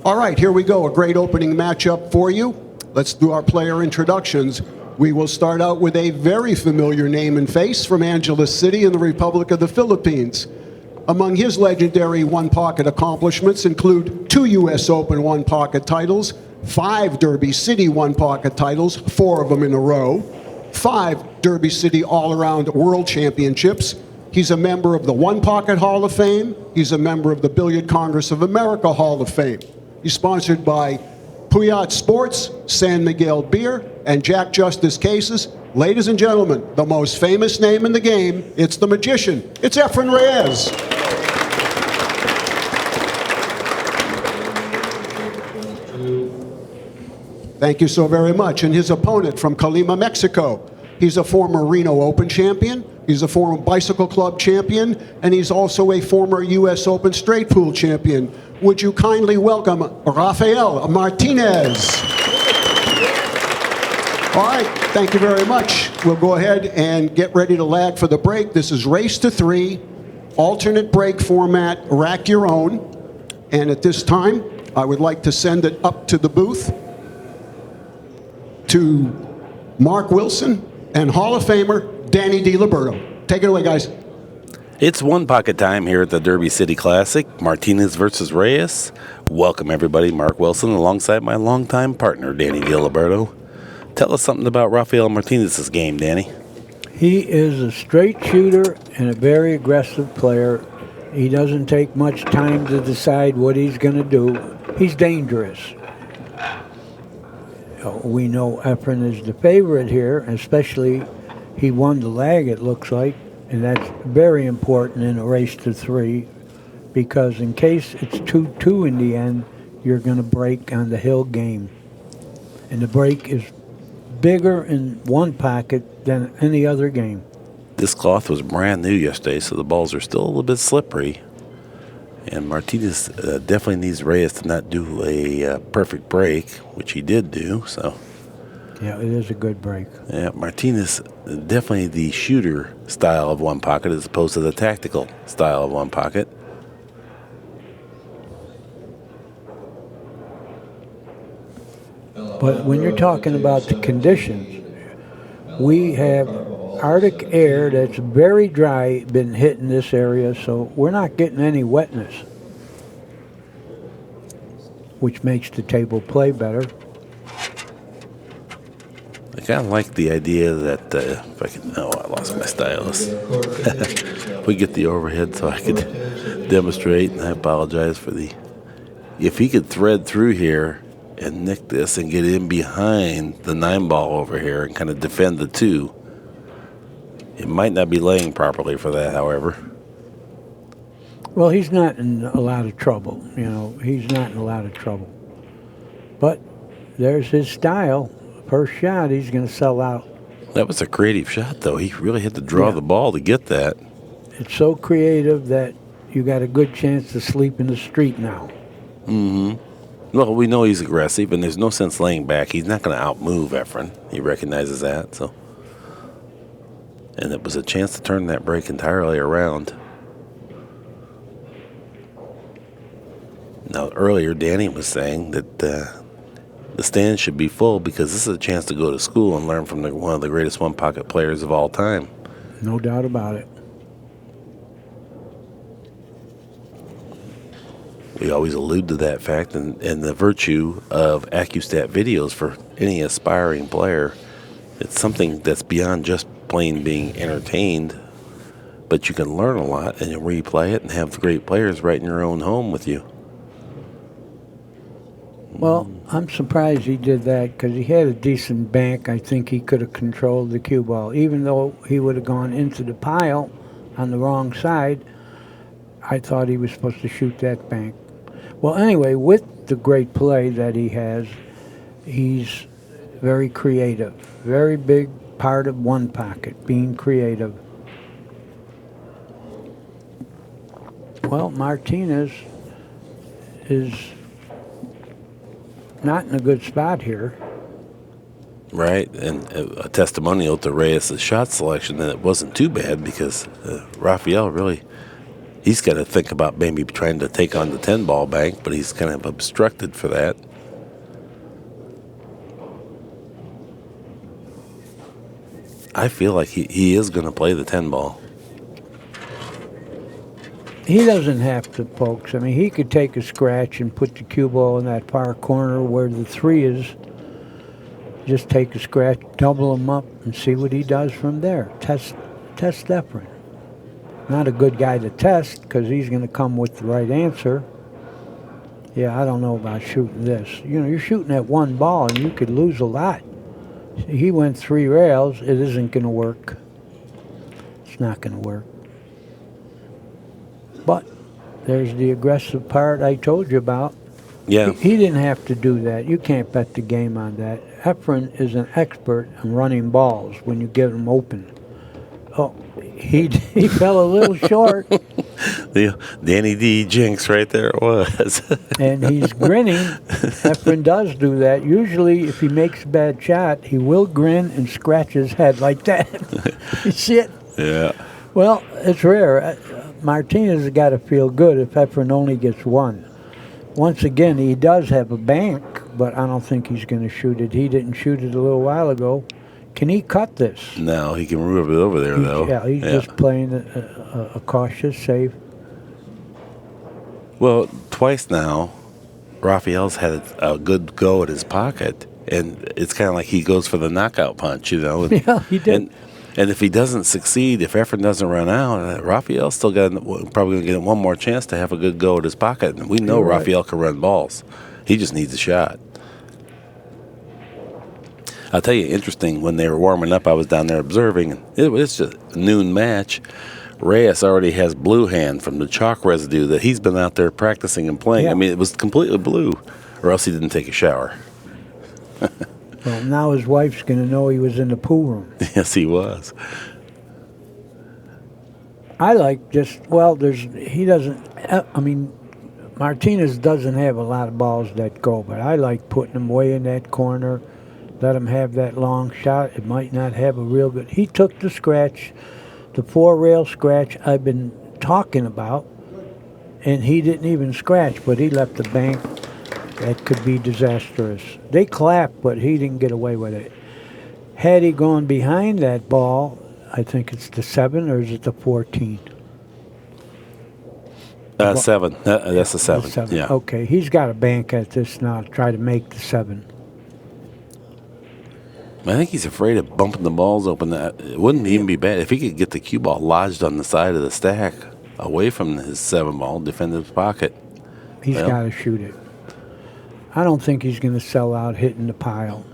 All right, here we go. A great opening matchup for you. Let's do our player introductions. We will start out with a very familiar name and face from Angeles City in the Republic of the Philippines. Among his legendary one-pocket accomplishments include 2 U.S. Open one-pocket titles, 5 Derby City one-pocket titles, 4 of them in a row, 5 Derby City All Around World Championships. He's a member of the One Pocket Hall of Fame. He's a member of the Billiard Congress of America Hall of Fame. He's sponsored by Puyat Sports, San Miguel Beer, and Jack Justice Cases. Ladies and gentlemen, the most famous name in the game, it's the magician. It's Efren Reyes. Thank you so very much. And his opponent from Calima, Mexico. He's a former Reno Open champion. He's a former Bicycle Club champion. And he's also a former U.S. Open Straight Pool champion. Would you kindly welcome Rafael Martinez? All right, thank you very much. We'll go ahead and get ready to lag for the break. This is race to 3, alternate break format, rack your own. And at this time, I would like to send it up to the booth to Mark Wilson and Hall of Famer Danny DiLiberto. Take it away, guys. It's one pocket time here at the Derby City Classic, Martinez versus Reyes. Welcome, everybody. Mark Wilson alongside my longtime partner, Danny DiLiberto. Tell us something about Rafael Martinez's game, Danny. He is a straight shooter and a very aggressive player. He doesn't take much time to decide what he's going to do. He's dangerous. We know Efren is the favorite here, especially he won the lag, it looks like. And that's very important in a race to 3, because in case it's 2-2 in the end, you're going to break on the hill game. And the break is bigger in one pocket than any other game. This cloth was brand new yesterday, so the balls are still a little bit slippery. And Martinez definitely needs Reyes to not do a perfect break, which he did do. So. Yeah, it is a good break. Yeah, Martinez, definitely the shooter style of one pocket as opposed to the tactical style of one pocket. But when you're talking about the conditions, we have Arctic air that's very dry been hitting this area, so we're not getting any wetness, which makes the table play better. I kind of like the idea that if I can, I lost my stylus. If we get the overhead so I could demonstrate, and I apologize for if he could thread through here and nick this and get in behind the 9-ball over here and kind of defend the 2. It might not be laying properly for that, however. Well, he's not in a lot of trouble. He's not in a lot of trouble. But there's his style. First shot, he's going to sell out. That was a creative shot, though. He really had to draw the ball to get that. It's so creative that you got a good chance to sleep in the street now. Mm-hmm. Well, we know he's aggressive, and there's no sense laying back. He's not going to outmove Efren. He recognizes that. So, and it was a chance to turn that break entirely around. Now, earlier, Danny was saying that the stands should be full because this is a chance to go to school and learn from one of the greatest one-pocket players of all time. No doubt about it. We always allude to that fact and the virtue of ACCUSTAT videos for any aspiring player. It's something that's beyond just plain being entertained, but you can learn a lot and you replay it and have great players right in your own home with you. Well, I'm surprised he did that because he had a decent bank. I think he could have controlled the cue ball. Even though he would have gone into the pile on the wrong side, I thought he was supposed to shoot that bank. Well, anyway, with the great play that he has, he's very creative. Very big part of one pocket, being creative. Well, Martinez is not in a good spot here. Right, and a testimonial to Reyes' shot selection that it wasn't too bad because Rafael really He's got to think about maybe trying to take on the 10-ball bank, but he's kind of obstructed for that. I feel like he is going to play the 10-ball. He doesn't have to, folks. I mean, he could take a scratch and put the cue ball in that far corner where the 3 is. Just take a scratch, double him up, and see what he does from there. Test Efren. Not a good guy to test because he's going to come with the right answer. Yeah, I don't know about shooting this. You know, you're shooting at 1 ball and you could lose a lot. He went 3 rails. It isn't going to work. It's not going to work. But there's the aggressive part I told you about. Yeah. He didn't have to do that. You can't bet the game on that. Efren is an expert in running balls when you get him open. Oh, he fell a little short. The Danny D jinx right there it was. And he's grinning. Efren does do that. Usually, if he makes a bad shot, he will grin and scratch his head like that. You see it? Yeah. Well, it's rare. Martinez has got to feel good if Efren only gets 1. Once again, he does have a bank, but I don't think he's going to shoot it. He didn't shoot it a little while ago. Can he cut this? No, he can move it over there, though. Yeah, he's just playing a cautious save. Well, twice now, Rafael's had a good go at his pocket, and it's kind of like he goes for the knockout punch, you know. And, Yeah, he did. And if he doesn't succeed, if Efren doesn't run out, Rafael's still got probably going to get one more chance to have a good go at his pocket. And we know You're right. Rafael can run balls. He just needs a shot. I'll tell you, interesting, when they were warming up, I was down there observing, and it was just a noon match. Reyes already has blue hand from the chalk residue that he's been out there practicing and playing. Yeah. I mean, it was completely blue, or else he didn't take a shower. Well, now his wife's going to know he was in the pool room. Yes, he was. I like Martinez doesn't have a lot of balls that go, but I like putting him way in that corner, let him have that long shot. It might not have a real good. He took the scratch, the 4-rail scratch I've been talking about, and he didn't even scratch, but he left the bank. That could be disastrous. They clapped, but he didn't get away with it. Had he gone behind that ball, I think it's the 7, or is it the 14? 7. That's the 7. The 7. Yeah. Okay, he's got a bank at this now to try to make the 7. I think he's afraid of bumping the balls open. It wouldn't even be bad if he could get the cue ball lodged on the side of the stack away from his 7 ball, defend his pocket. He's got to shoot it. I don't think he's going to sell out hitting the pile.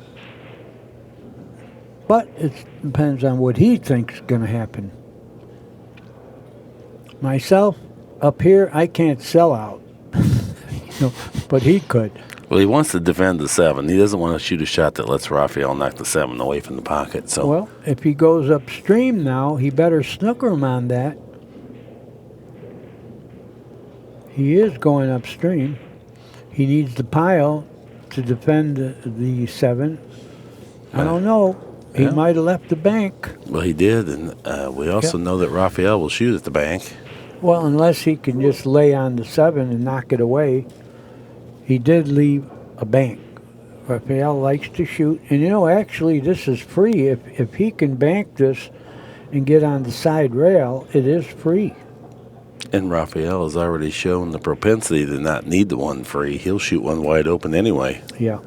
But it depends on what he thinks is going to happen. Myself, up here, I can't sell out. But he could. Well, he wants to defend the 7. He doesn't want to shoot a shot that lets Rafael knock the 7 away from the pocket. So, well, if he goes upstream now, he better snooker him on that. He is going upstream. He needs the pile to defend the 7. I don't know. He might have left the bank. Well, he did, and we also know that Rafael will shoot at the bank. Well, unless he can just lay on the 7 and knock it away. He did leave a bank. Rafael likes to shoot. And, actually, this is free. If he can bank this and get on the side rail, it is free. And Rafael has already shown the propensity to not need the one free. He'll shoot one wide open anyway. Yeah.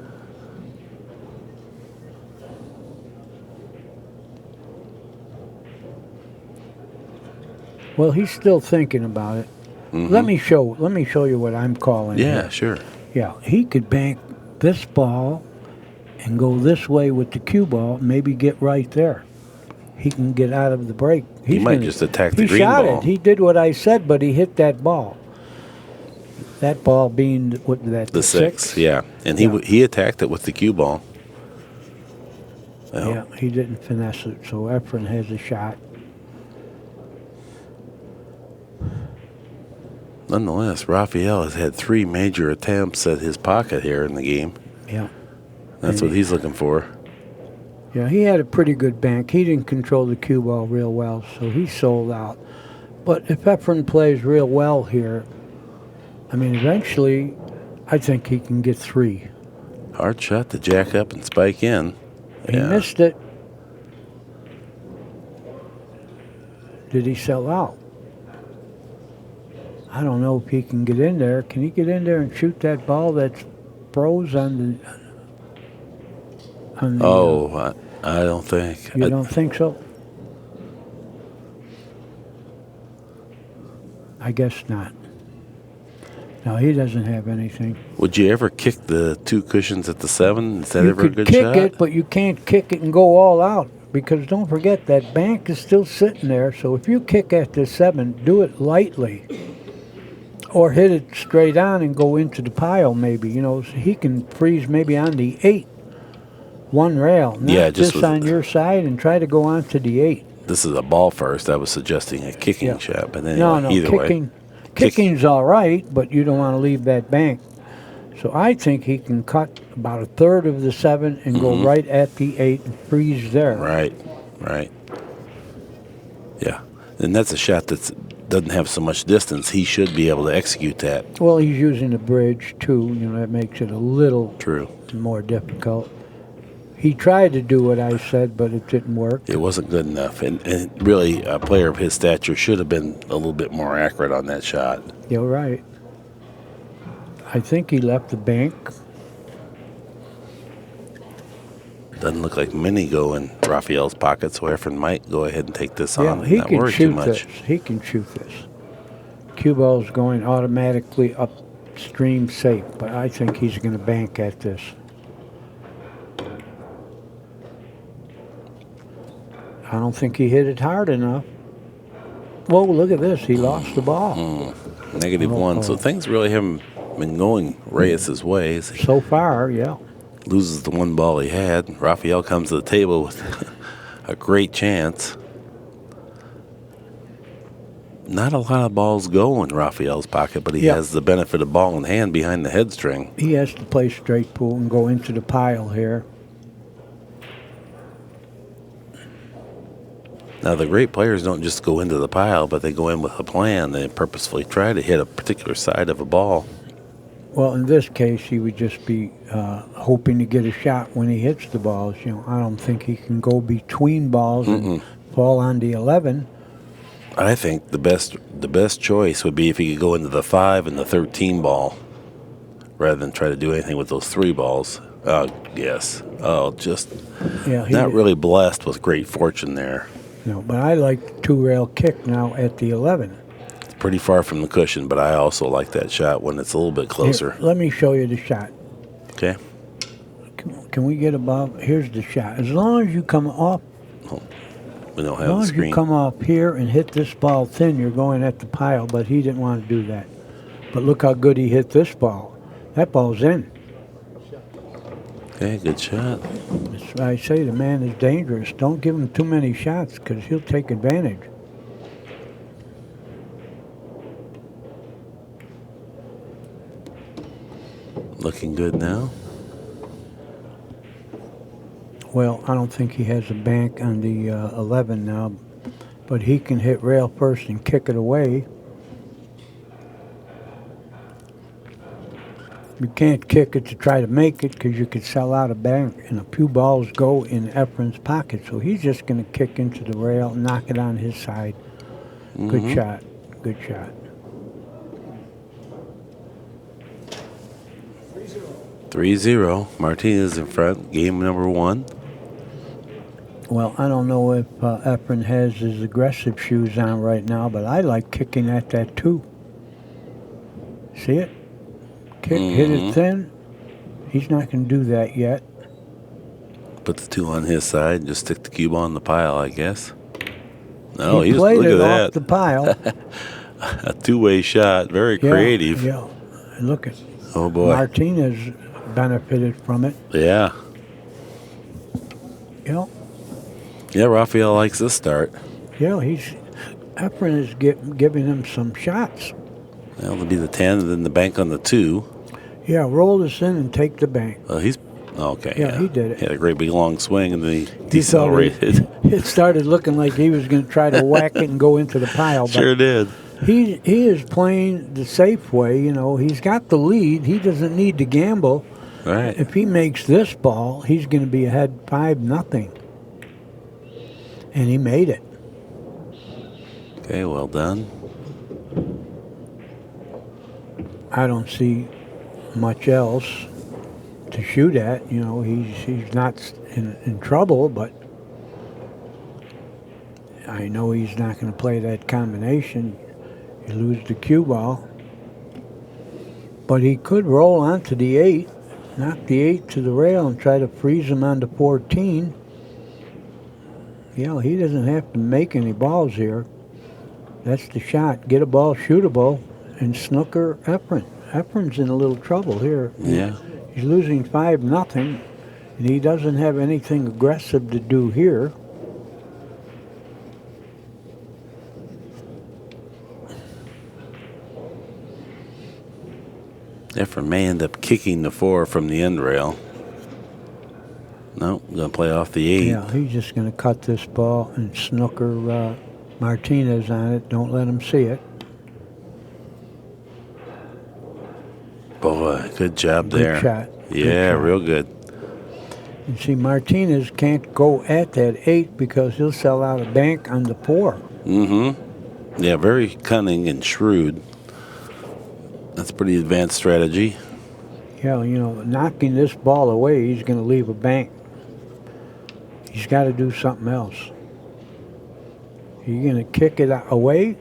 Well, he's still thinking about it. Mm-hmm. Let me show you what I'm calling. Yeah, here. sure. Yeah, he could bank this ball and go this way with the cue ball, maybe get right there. He can get out of the break. He might just attack the green He shot ball. it. He did what I said, but he hit that ball. That ball being the 6? Yeah, and he attacked it with the cue ball. Well, Yeah, he didn't finesse it, so Efren has a shot. Nonetheless, Rafael has had 3 major attempts at his pocket here in the game. Yeah. That's what he's looking for. Yeah, he had a pretty good bank. He didn't control the cue ball real well, so he sold out. But if Efren plays real well here, I mean, eventually, I think he can get 3. Hard shot to jack up and spike in. He missed it. Did he sell out? I don't know if he can get in there. Can he get in there and shoot that ball that's froze on the Oh, I don't think. You don't think so? I guess not. No, he doesn't have anything. Would you ever kick the 2 cushions at the 7? Is that You ever a could good kick shot? it, but you can't kick it and go all out. Because don't forget, that bank is still sitting there. So if you kick at the 7, do it lightly. Or hit it straight on and go into the pile maybe. You know, so he can freeze maybe on the 8. 1 rail. Not Yeah, just just on your side and try to go on to the 8. This is a ball first. I was suggesting a kicking shot, but anyway, No, either way. kicking's all right, but you don't want to leave that bank. So I think he can cut about a third of the 7 and go right at the 8 and freeze there. Right. Yeah, and that's a shot that doesn't have so much distance. He should be able to execute that. Well, he's using the bridge too. You know, that makes it a little more difficult. He tried to do what I said, but it didn't work. It wasn't good enough, and really, a player of his stature should have been a little bit more accurate on that shot. You're right. I think he left the bank. Doesn't look like many go in Rafael's pocket, so Efren might go ahead and take this Yeah, on and he not can worry too shoot much. this. He can shoot this. Cue ball's going automatically upstream safe, but I think he's going to bank at this. I don't think he hit it hard enough. Whoa, look at this. He lost the ball. -1, so things really haven't been going Reyes' way. So far, yeah. Loses the 1 ball he had. Rafael comes to the table with a great chance. Not a lot of balls go in Rafael's pocket, but he has the benefit of ball in hand behind the head string. He has to play straight pool and go into the pile here. Now, the great players don't just go into the pile, but they go in with a plan. They purposefully try to hit a particular side of a ball. Well, in this case, he would just be hoping to get a shot when he hits the balls. You know, I don't think he can go between balls and fall on the 11. I think the best choice would be if he could go into the 5 and the 13 ball, rather than try to do anything with those 3 balls. Yes. Oh, just not really blessed with great fortune there. No, but I like the 2-rail kick now at the 11. It's pretty far from the cushion, but I also like that shot when it's a little bit closer. Here, let me show you the shot. Okay. Can we get above? Here's the shot. As long as you come off, We don't as have long the as screen. you come up here and hit this ball thin, you're going at the pile, but he didn't want to do that. But look how good he hit this ball. That ball's in. Okay, good shot. That's why I say the man is dangerous. Don't give him too many shots because he'll take advantage. Looking good now. Well, I don't think he has a bank on the 11 now, but he can hit rail first and kick it away. You can't kick it to try to make it because you could sell out a bank, and a few balls go in Efren's pocket. So he's just going to kick into the rail and knock it on his side. Good shot. Good shot. 3-0. Martinez in front. Game number 1. Well, I don't know if Efren has his aggressive shoes on right now, but I like kicking at that too. See it? Kick, hit it thin. He's not going to do that yet. Put the 2 on his side. Just stick the cube on the pile, I guess. No, he just played look it at off that. the pile. A 2-way shot. Very creative. Yeah, look at. Oh boy. Martinez benefited from it. Yeah. You know. Yeah, Rafael likes this start. Yeah, Efren is giving him some shots. Well, it'll be the 10 and then the bank on the 2. Yeah, roll this in and take the bank. Okay, Yeah, he did it. He had a great big long swing and then he He thought decelerated. It started looking like he was going to try to whack it and go into the pile. But Sure did. he is playing the safe way. You know, he's got the lead. He doesn't need to gamble. Right. If he makes this ball, he's going to be ahead 5-0. And he made it. Okay, well done. I don't see much else to shoot at. You know, he's not in trouble, but I know he's not going to play that combination. You lose the cue ball. But he could roll onto the 8, knock the 8 to the rail and try to freeze him on the 14. You know, he doesn't have to make any balls here. That's the shot. Get a ball shootable and snooker Efren. Efren's in a little trouble here. Yeah. He's losing 5-0, and he doesn't have anything aggressive to do here. Efren may end up kicking the 4 from the end rail. Nope, going to play off the 8. Yeah, he's just going to cut this ball and snooker Martinez on it. Don't let him see it. Boy, good job Good there. shot. Yeah, Good shot. real good. And see, Martinez can't go at that 8 because he'll sell out a bank on the 4. Mm-hmm. Yeah, very cunning and shrewd. That's pretty advanced strategy. Yeah, you know, knocking this ball away, he's going to leave a bank. He's got to do something else. You're going to kick it away?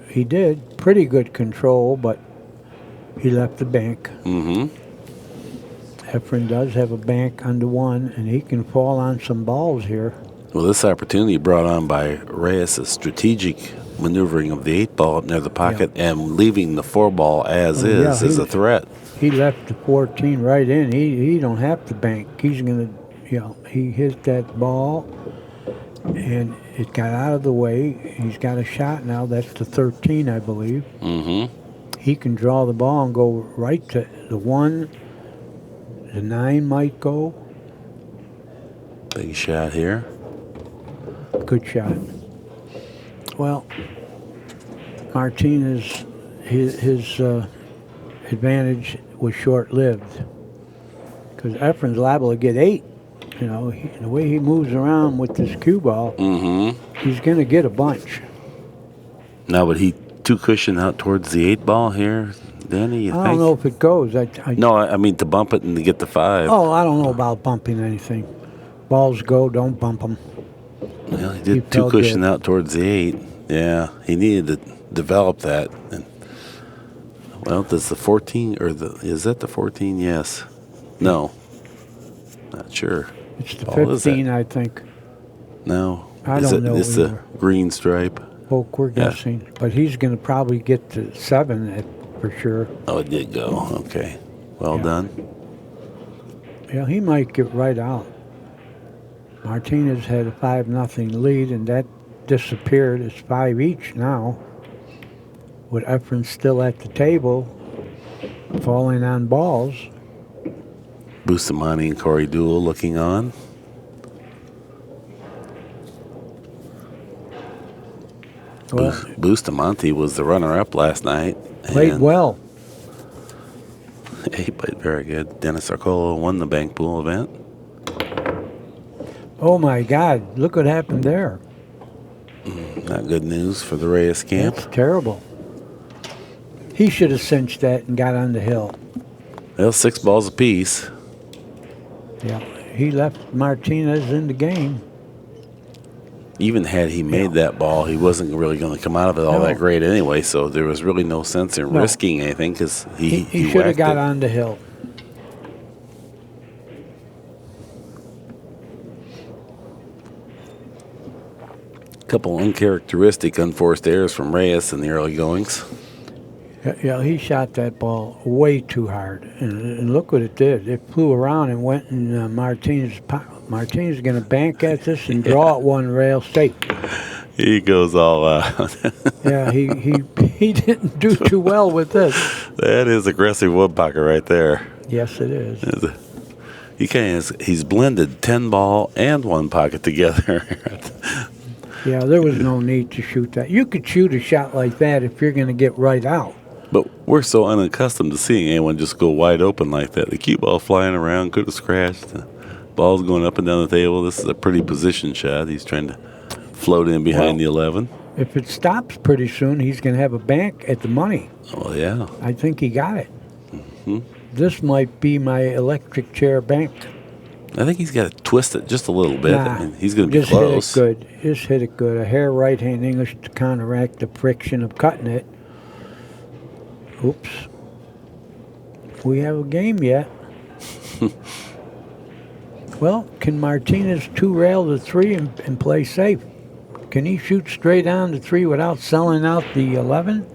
He did. Pretty good control, but he left the bank. Mm-hmm. Efren does have a bank on the 1, and he can fall on some balls here. Well, this opportunity brought on by Reyes' strategic maneuvering of the 8 ball up near the pocket and leaving the 4 ball as is a threat. He left the 14 right in. He don't have to bank. He's going to, you know, he hit that ball, and it got out of the way. He's got a shot now. That's the 13, I believe. Mm-hmm. He can draw the ball and go right to the 1. The 9 might go. Big shot here. Good shot. Well, Martinez, his advantage was short-lived because Efren's liable to get 8. You know, the way he moves around with this cue ball, he's going to get a bunch. Now, would he two cushion out towards the 8 ball here, Danny? I don't know if it goes. No, I mean to bump it and to get the 5. Oh, I don't know about bumping anything. Balls go, don't bump them. Well, he did two cushion out towards the 8. Yeah, he needed to develop that. And, well, does the 14 is that the 14? Yes. No. Not sure. It's the 15, I think. No. I don't know. It's the green stripe. Oh, we're guessing. But he's going to probably get to 7 for sure. Oh, it did go. Okay. Well done. Yeah, he might get right out. Martinez had a 5-0 lead, and that disappeared. It's 5 each now. With Efren still at the table, falling on balls. Bustamante and Corey Duell looking on. Well, Bustamante was the runner-up last night. Played well. He played very good. Dennis Arcola won the bank pool event. Oh my God! Look what happened there. Not good news for the Reyes camp. That's terrible. He should have cinched that and got on the hill. Well, 6 balls apiece. Yeah, he left Martinez in the game. Even had he made that ball, he wasn't really going to come out of it all that great anyway, so there was really no sense in risking anything because he should have got it. on the hill. A couple uncharacteristic unforced errors from Reyes in the early goings. Yeah, he shot that ball way too hard, and look what it did. It flew around and went in Martinez. Martinez is going to bank at this and draw it one rail straight. He goes all out. Yeah, he didn't do too well with this. That is aggressive one pocket right there. Yes, it is. He's blended 10 ball and one pocket together. Yeah, there was no need to shoot that. You could shoot a shot like that if you're going to get right out. But we're so unaccustomed to seeing anyone just go wide open like that. The cue ball flying around, could have scratched. The ball's going up and down the table. This is a pretty position shot. He's trying to float in behind the 11. If it stops pretty soon, he's going to have a bank at the money. Oh, yeah. I think he got it. This might be my electric chair bank. I think he's got to twist it just a little bit. Nah, I mean, he's going to be close. Hit it good. Just hit it good. A hair right-hand English to counteract the friction of cutting it. Oops. We have a game yet. Well, can Martinez two-rail the 3 and play safe? Can he shoot straight on the 3 without selling out the 11?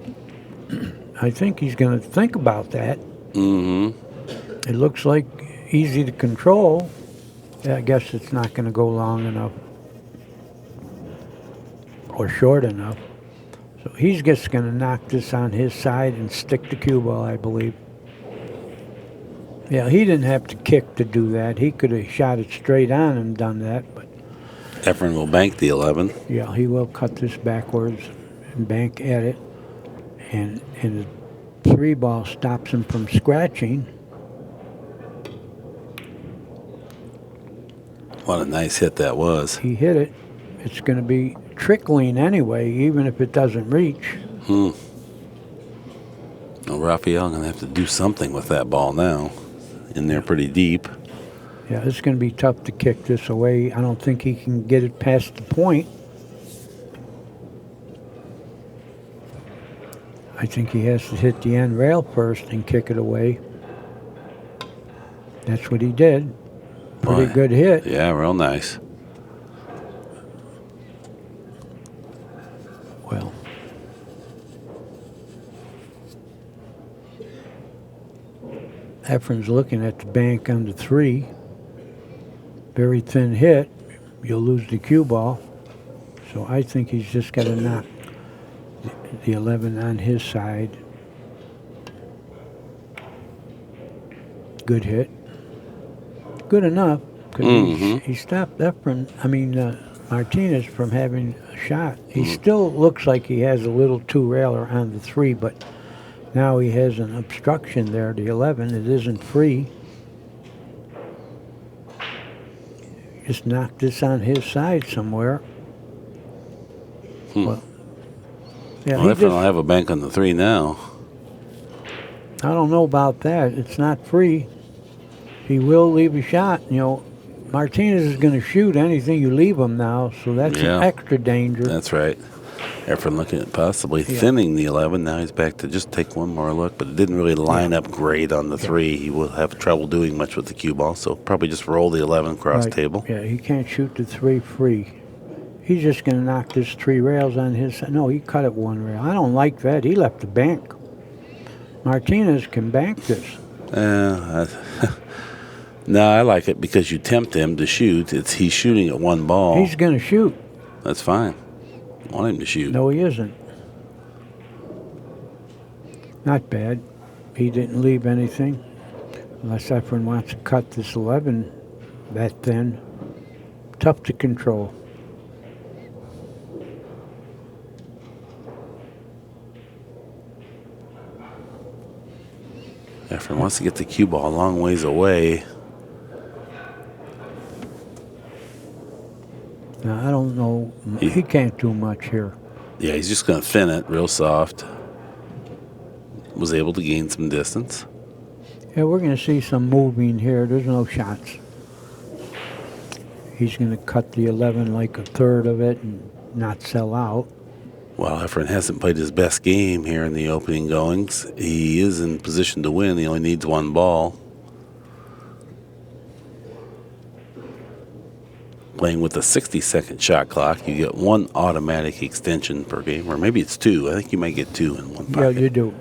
I think he's going to think about that. It looks like easy to control. I guess it's not going to go long enough or short enough. So he's just going to knock this on his side and stick the cue ball, I believe. Yeah, he didn't have to kick to do that. He could have shot it straight on and done that. But Efren will bank the 11. yeah, he will cut this backwards and bank at it. And the 3 ball stops him from scratching. What a nice hit that was. He hit it. It's going to be trickling anyway, even if it doesn't reach. Well, Rafael going to have to do something with that ball now. In there pretty deep. Yeah, it's going to be tough to kick this away. I don't think he can get it past the point. I think he has to hit the end rail first and kick it away. That's what he did. Pretty Boy. good hit. Yeah, real nice. Well, Efren's looking at the bank on the 3. Very thin hit. You'll lose the cue ball. So I think he's just got to knock the 11 on his side. Good hit. Good enough. Because he stopped Martinez from having a shot. He still looks like he has a little two-railer on the 3, but now he has an obstruction there, the 11. It isn't free. Just knock this on his side somewhere. Well, yeah, Well, Efren will have a bank on the 3 now. I don't know about that. It's not free. He will leave a shot. You know, Martinez is going to shoot anything you leave him now, so that's an extra danger. That's right. Efren looking at possibly thinning the 11. Now he's back to just take one more look, but it didn't really line up great on the 3. He will have trouble doing much with the cue ball, so probably just roll the 11 across table. Yeah, he can't shoot the 3 free. He's just going to knock this 3 rails on his side. No, he cut it 1 rail. I don't like that. He left the bank. Martinez can bank this. No, I like it because you tempt him to shoot. He's shooting at 1 ball. He's going to shoot. That's fine. I want him to shoot. No, he isn't. Not bad. He didn't leave anything. Unless Efren wants to cut this 11 that thin. Tough to control. Efren wants to get the cue ball a long ways away. Now, I don't know. He can't do much here. Yeah, he's just going to thin it real soft. Was able to gain some distance. Yeah, we're going to see some moving here. There's no shots. He's going to cut the 11 like a third of it and not sell out. While Efren hasn't played his best game here in the opening goings, he is in position to win. He only needs 1 ball. Playing with a 60-second shot clock, you get 1 automatic extension per game, or maybe it's 2. I think you might get 2 in 1 pocket. Yeah, you do.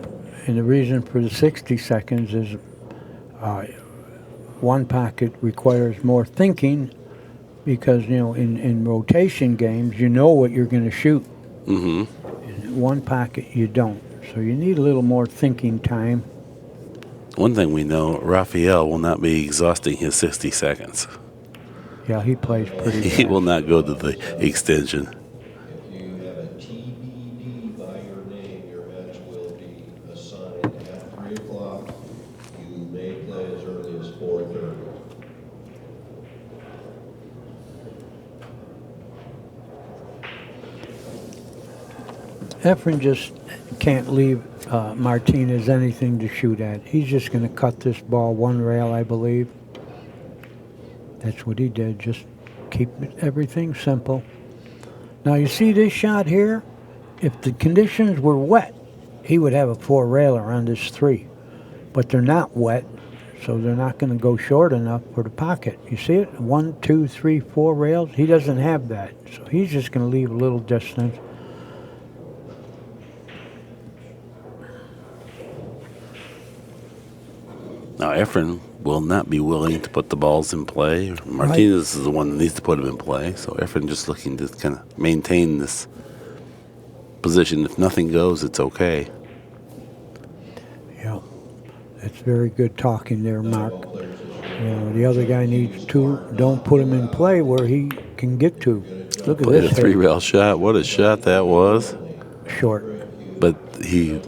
And the reason for the 60 seconds is 1 pocket requires more thinking because, in rotation games, you know what you're going to shoot. Mm-hmm. In one pocket, you don't. So you need a little more thinking time. One thing we know, Rafael will not be exhausting his 60 seconds. Yeah, he plays pretty He fast. will not go to the extension. If you have a TBD by your name, your match will be assigned at 3 o'clock. You may play as early as 4:30. Efren just can't leave Martinez anything to shoot at. He's just going to cut this ball one rail, I believe. That's what he did. Just keep everything simple. Now, you see this shot here? If the conditions were wet, he would have a 4-railer on this 3. But they're not wet, so they're not going to go short enough for the pocket. You see it? 1, 2, 3, 4 rails. He doesn't have that, so he's just going to leave a little distance. Now, Efren will not be willing to put the balls in play. Martinez is the one that needs to put them in play. So Efren just looking to kind of maintain this position. If nothing goes, it's okay. Yeah, that's very good talking there, Mark. The other guy needs to. Don't put him in play where he can get to. Look at Played a this. 3-rail shot. What a shot that was. Short. But he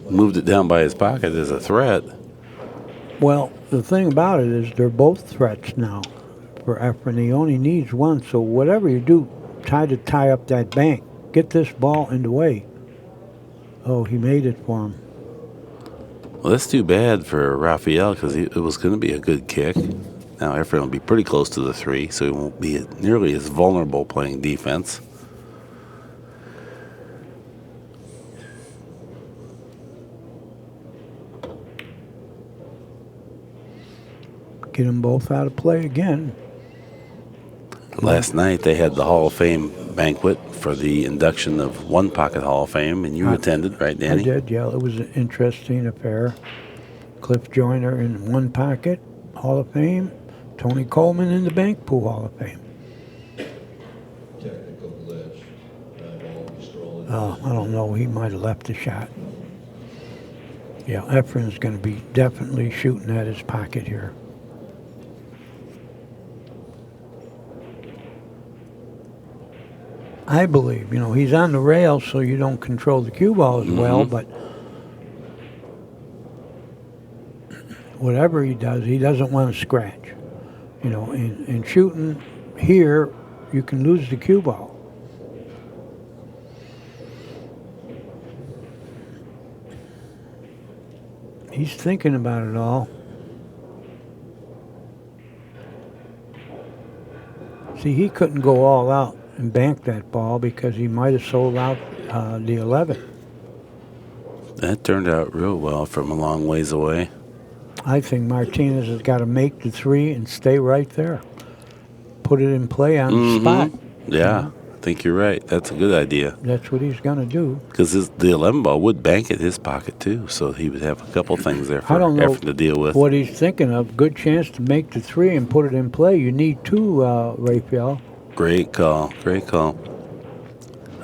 moved it down by his pocket as a threat. Well, the thing about it is they're both threats now for Efren. He only needs one, so whatever you do, try to tie up that bank. Get this ball in the way. Oh, he made it for him. Well, that's too bad for Rafael because it was going to be a good kick. Now Efren will be pretty close to the 3, so he won't be nearly as vulnerable playing defense. Get them both out of play again. Last night they had the Hall of Fame banquet for the induction of One Pocket Hall of Fame, and you attended, right, Danny? I did, yeah. It was an interesting affair. Cliff Joyner in One Pocket Hall of Fame. Tony Coleman in the Bank Pool Hall of Fame. Technical glitch. Ball strolling. I don't know. He might have left the shot. Yeah, Efren's going to be definitely shooting at his pocket here. I believe, he's on the rail, so you don't control the cue ball as well, but whatever he does, he doesn't want to scratch. In shooting here, you can lose the cue ball. He's thinking about it all. See, he couldn't go all out and bank that ball because he might have sold out the 11. That turned out real well from a long ways away. I think Martinez has got to make the 3 and stay right there. Put it in play on the spot. Yeah, I think you're right. That's a good idea. That's what he's going to do. Because the 11 ball would bank at his pocket, too, so he would have a couple things there for I don't know Efren to deal with. what he's thinking of. Good chance to make the 3 and put it in play. You need 2, Rafael. Great call. Great call.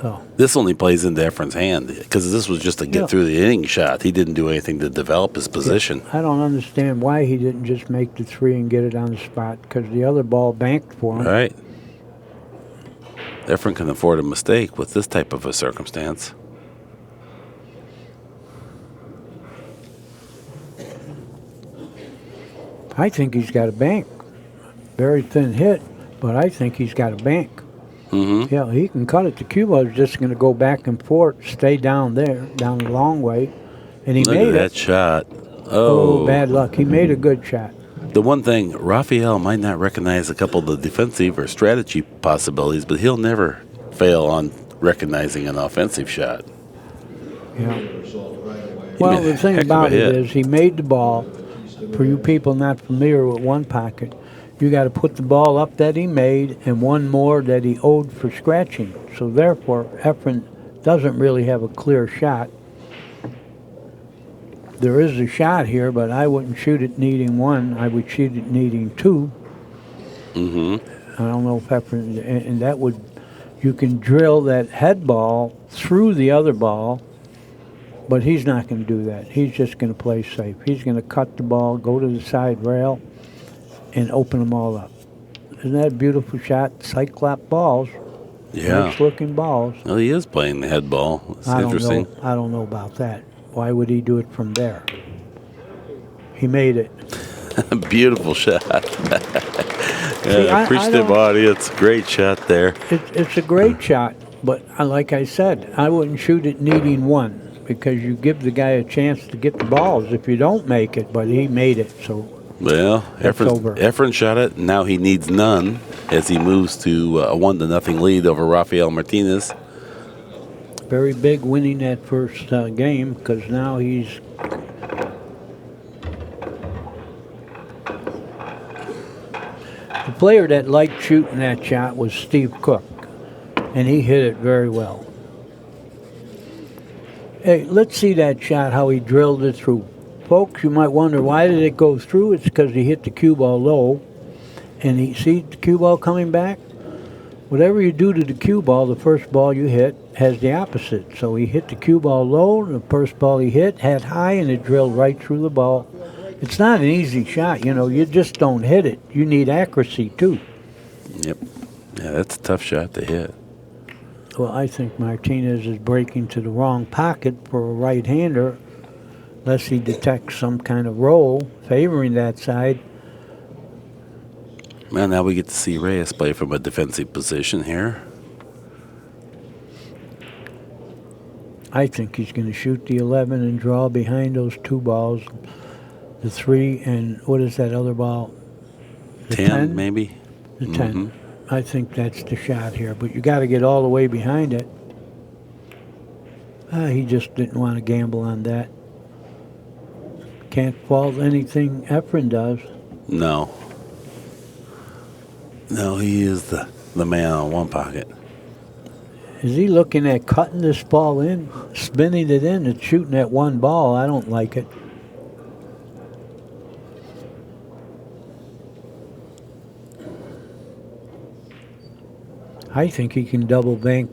Oh. This only plays into Efren's hand because this was just a get through the inning shot. He didn't do anything to develop his position. I don't understand why he didn't just make the 3 and get it on the spot because the other ball banked for him. Right. Efren can afford a mistake with this type of a circumstance. I think he's got a bank. Very thin hit, but I think he's got a bank. Yeah, he can cut it. The cue ball is just going to go back and forth, stay down there, down the long way. And he Look made at that it. shot. Oh, bad luck. He made a good shot. The one thing, Rafael might not recognize a couple of the defensive or strategy possibilities, but he'll never fail on recognizing an offensive shot. Yeah. Well, the thing Heck of a about it hit. is he made the ball. For you people not familiar with One Pocket, you got to put the ball up that he made and one more that he owed for scratching. So therefore, Efren doesn't really have a clear shot. There is a shot here, but I wouldn't shoot it needing 1. I would shoot it needing 2. I don't know if Efren, and that would, you can drill that head ball through the other ball, but he's not going to do that. He's just going to play safe. He's going to cut the ball, go to the side rail, and open them all up. Isn't that a beautiful shot? Cyclop balls. Yeah. Nice looking balls. Well, he is playing the head ball. It's interesting. I don't know about that. Why would he do it from there? He made it. Beautiful shot. See, I appreciative don't- audience. Great shot there. It's a great shot, but like I said, I wouldn't shoot it needing one because you give the guy a chance to get the balls if you don't make it, but he made it, so Well, That's over. Efren shot it. Now he needs none as he moves to a 1-0 lead over Rafael Martinez. very big winning that first game because now he's the player that liked shooting that shot was Steve Cook, and he hit it very well. Hey, let's see that shot, how he drilled it through. Folks, you might wonder, why did it go through? It's because he hit the cue ball low, and he see the cue ball coming back? Whatever you do to the cue ball, the first ball you hit has the opposite. So he hit the cue ball low, and the first ball he hit had high, and it drilled right through the ball. It's not an easy shot, you know, you just don't hit it. You need accuracy, too. Yep. Yeah, that's a tough shot to hit. Well, I think Martinez is breaking to the wrong pocket for a right-hander, unless he detects some kind of roll favoring that side. Well, now we get to see Reyes play from a defensive position here. I think he's going to shoot the 11 and draw behind those two balls, the 3 and what is that other ball? The 10, maybe? The 10. I think that's the shot here, but you got to get all the way behind it. He just didn't want to gamble on that. Can't fault anything Efren does. No. No, he is the man on one pocket. Is he looking at cutting this ball in, spinning it in, and shooting that one ball? I don't like it. I think he can double bank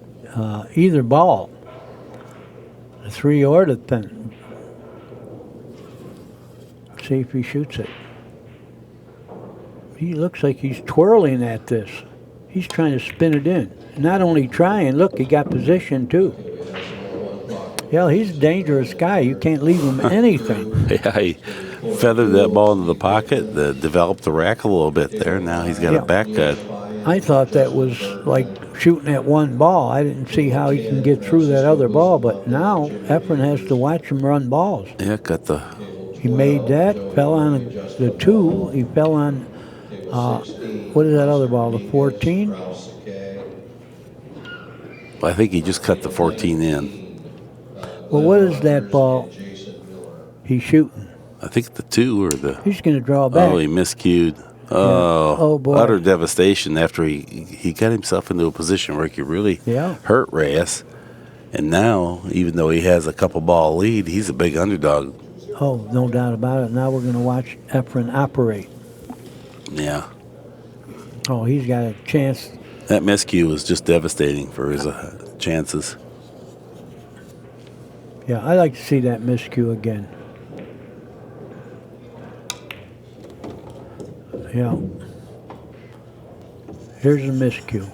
either ball, the 3 or the 10. See if he shoots it. He looks like he's twirling at this. He's trying to spin it in. Not only trying, look, he got position too. Yeah, he's a dangerous guy. You can't leave him anything. Yeah, he feathered that ball into the pocket, developed the rack a little bit there. Now he's got a back cut. I thought that was like shooting at one ball. I didn't see how he can get through that other ball, but now Efren has to watch him run balls. Yeah, got the... He made that, fell on the 2. He fell on, what is that other ball, the 14? I think he just cut the 14 in. Well, what is that ball he's shooting? I think the 2 or the... He's going to draw back. Oh, he miscued. Oh, Oh, boy. Utter devastation after he got himself into a position where he could really hurt Reyes. And now, even though he has a couple ball lead, he's a big underdog. Oh, no doubt about it. Now we're going to watch Efren operate. Yeah. Oh, he's got a chance. That miscue was just devastating for his chances. Yeah, I like to see that miscue again. Yeah. Here's a miscue.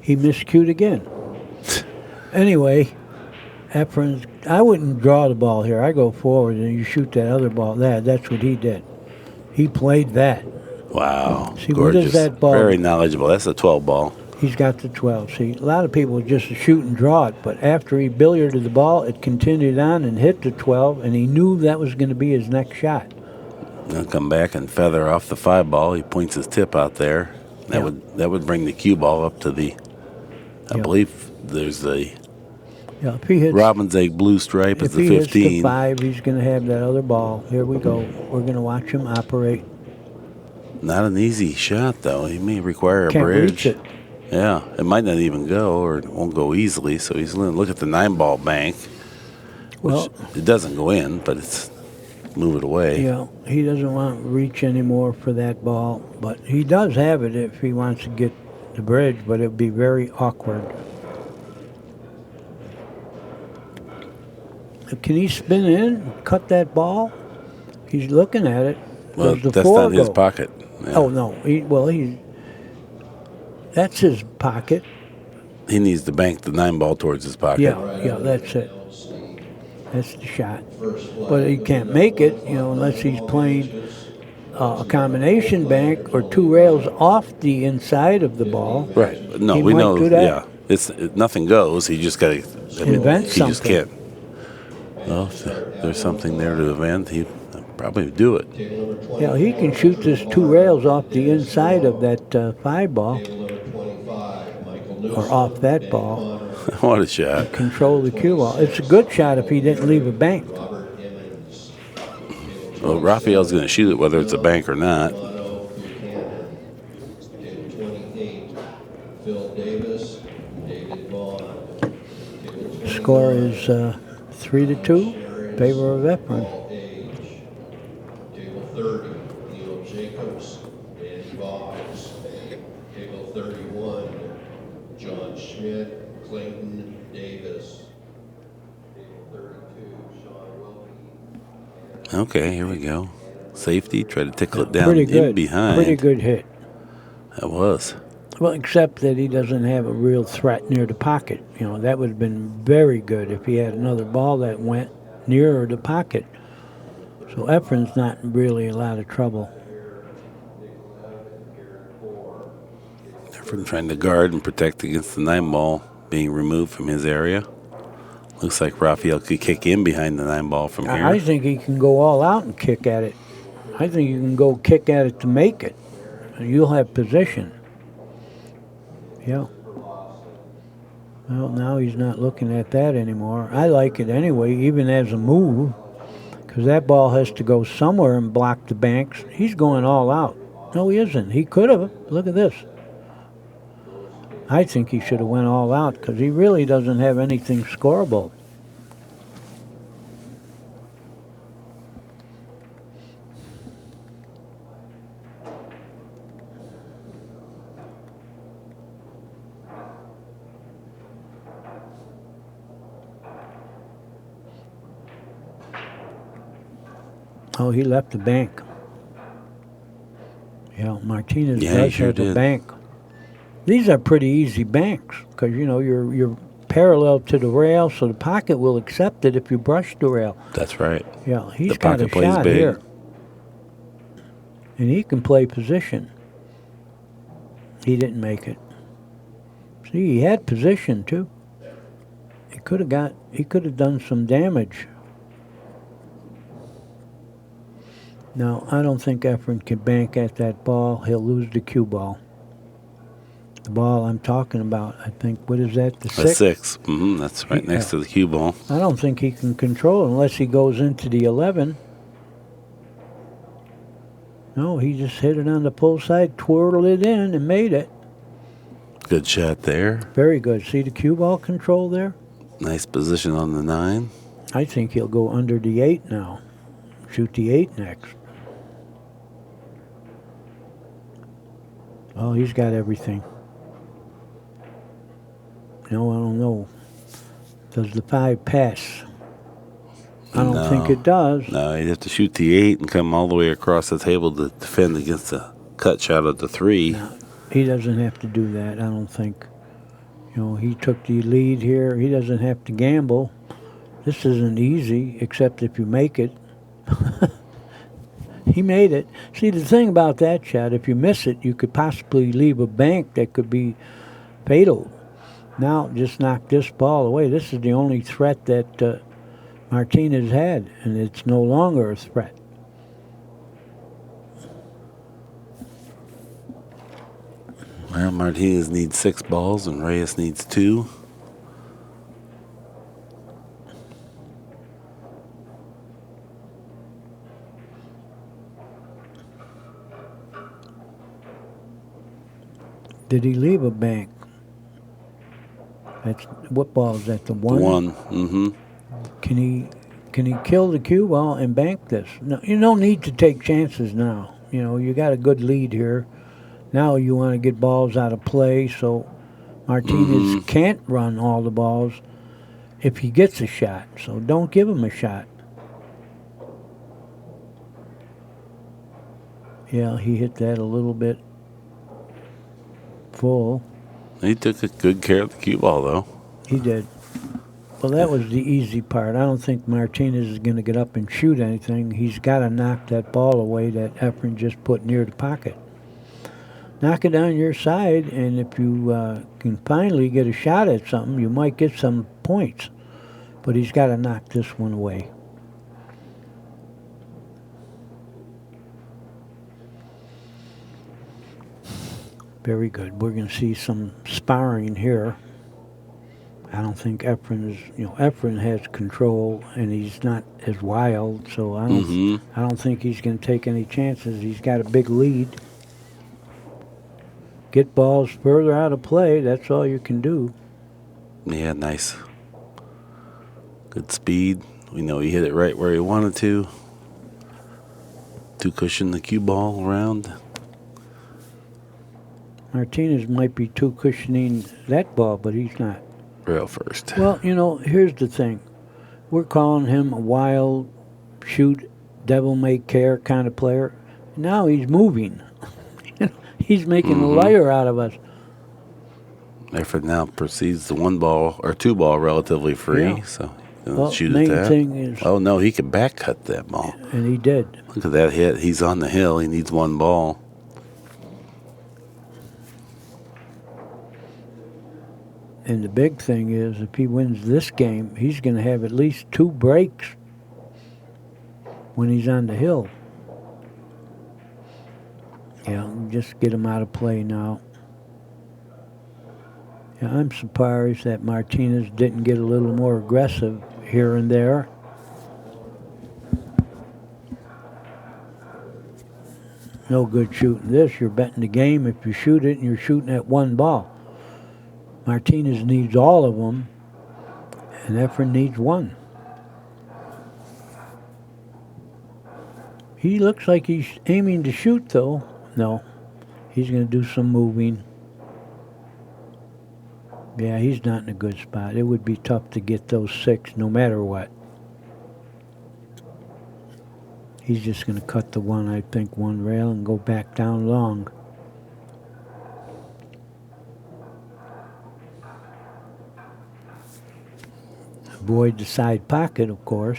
He miscued again. Anyway, Efren's, I wouldn't draw the ball here. I go forward and you shoot that other ball. That's what he did. He played that. Wow. See, gorgeous. what is that ball? Very knowledgeable. That's a 12 ball. He's got the 12. See, a lot of people just shoot and draw it, but after he billiarded the ball, it continued on and hit the 12, and he knew that was going to be his next shot. He'll come back and feather off the 5 ball. He points his tip out there. That would bring the cue ball up to the, I believe there's the If he hits, Robin's egg blue stripe is if the he hits 15. the 5, he's going to have that other ball. Here we go. We're going to watch him operate. Not an easy shot, though. He may require a Can't bridge. reach it. Yeah, it might not even go, or it won't go easily. So he's going to look at the 9 ball bank. Well, It doesn't go in, but it's move it away. Yeah, he doesn't want to reach anymore for that ball, but he does have it if he wants to get the bridge, but it would be very awkward. Can he spin in, cut that ball? He's looking at it. Well, Does the that's four not his go? pocket. Yeah. Oh, no. That's his pocket. He needs to bank the 9-ball towards his pocket. Yeah, that's it. That's the shot. But he can't make it, unless he's playing a combination bank or two rails off the inside of the ball. Right. No, He we might know. do that. Yeah. Nothing goes. He just got to Invent He just something. can't. Well, if there's something there to invent, he'd probably do it. Yeah, he can shoot this two rails off the inside of that 5 ball or off that ball. What a shot. Control the cue ball. It's a good shot if he didn't leave a bank. Well, Rafael's going to shoot it whether it's a bank or not. Score is 3-2, favor of Efren. Table 30, Neil Jacobs, Danny Boggs. Table 31, John Schmidt, Clayton Davis. Table 32, Sean Wilkie. Okay, here we go. Safety, try to tickle it down Pretty in good. behind. Pretty good hit. That was. Well, except that he doesn't have a real threat near the pocket. That would have been very good if he had another ball that went nearer the pocket. So Efren's not really a lot of trouble. Efren trying to guard and protect against the 9-ball being removed from his area. Looks like Rafael could kick in behind the 9-ball from here. I think he can go all out and kick at it. I think you can go kick at it to make it. And you'll have position. Yeah. Well, now he's not looking at that anymore. I like it anyway, even as a move, because that ball has to go somewhere and block the banks. He's going all out. No, he isn't. He could have. Look at this. I think he should have went all out because he really doesn't have anything scoreable. Oh, he left the bank. Yeah, Martinez Yeah, does he sure have a did. bank. These are pretty easy banks because, you're parallel to the rail, so the pocket will accept it if you brush the rail. That's right. Yeah, he's The got a pocket plays shot big. here. And he can play position. He didn't make it. See, he had position, too. He could have done some damage. No, I don't think Efren can bank at that ball. He'll lose the cue ball. The ball I'm talking about, I think, what is that, the A 6? 6. That's right next to the cue ball. I don't think he can control it unless he goes into the 11. No, he just hit it on the pull side, twirled it in, and made it. Good shot there. Very good. See the cue ball control there? Nice position on the 9. I think he'll go under the 8 now. Shoot the 8 next. Oh, he's got everything. No, I don't know. Does the 5 pass? I don't think it does. No, you'd have to shoot the 8 and come all the way across the table to defend against a cut shot of the 3. No, he doesn't have to do that, I don't think. He took the lead here. He doesn't have to gamble. This isn't easy, except if you make it. He made it. See, the thing about that shot, if you miss it, you could possibly leave a bank that could be fatal. Now, just knock this ball away. This is the only threat that Martinez had, and it's no longer a threat. Well, Martinez needs 6 balls and Reyes needs 2. Did he leave a bank? That's what ball is that? The 1? 1. Mm-hmm. Can he Can he kill the cue ball and bank this? No, you don't need to take chances now. You know, you got a good lead here. Now you want to get balls out of play, so Martinez can't run all the balls if he gets a shot. So don't give him a shot. Yeah, he hit that a little bit full. He took a good care of the cue ball, though. He did. Well, that was the easy part. I don't think Martinez is going to get up and shoot anything. He's got to knock that ball away that Efren just put near the pocket. Knock it down your side, and if you can finally get a shot at something, you might get some points. But he's got to knock this one away. Very good. We're going to see some sparring here. I don't think Efren is, Efren has control and he's not as wild, so I don't think he's going to take any chances. He's got a big lead. Get balls further out of play, that's all you can do. Yeah, nice. Good speed. We know he hit it right where he wanted to. To cushion the cue ball around. Martinez might be too cushioning that ball, but he's not. Rail first. Well, here's the thing. We're calling him a wild, shoot, devil-may-care kind of player. Now he's moving. He's making a liar out of us. Efren now proceeds to one ball or two ball relatively free, Yeah. so Well, shoot main at that. thing is, Oh no, he can back cut that ball. and he did. Look at that hit. He's on the hill. He needs one ball. And the big thing is, if he wins this game, he's going to have at least 2 breaks when he's on the hill. Yeah, just get him out of play now. Yeah, I'm surprised that Martinez didn't get a little more aggressive here and there. No good shooting this. You're betting the game if you shoot it, and you're shooting at one ball. Martinez needs all of them, and Efren needs one. He looks like he's aiming to shoot, though. No, he's going to do some moving. Yeah, he's not in a good spot. It would be tough to get those 6 no matter what. He's just going to cut the one rail and go back down long. Avoid the side pocket, of course.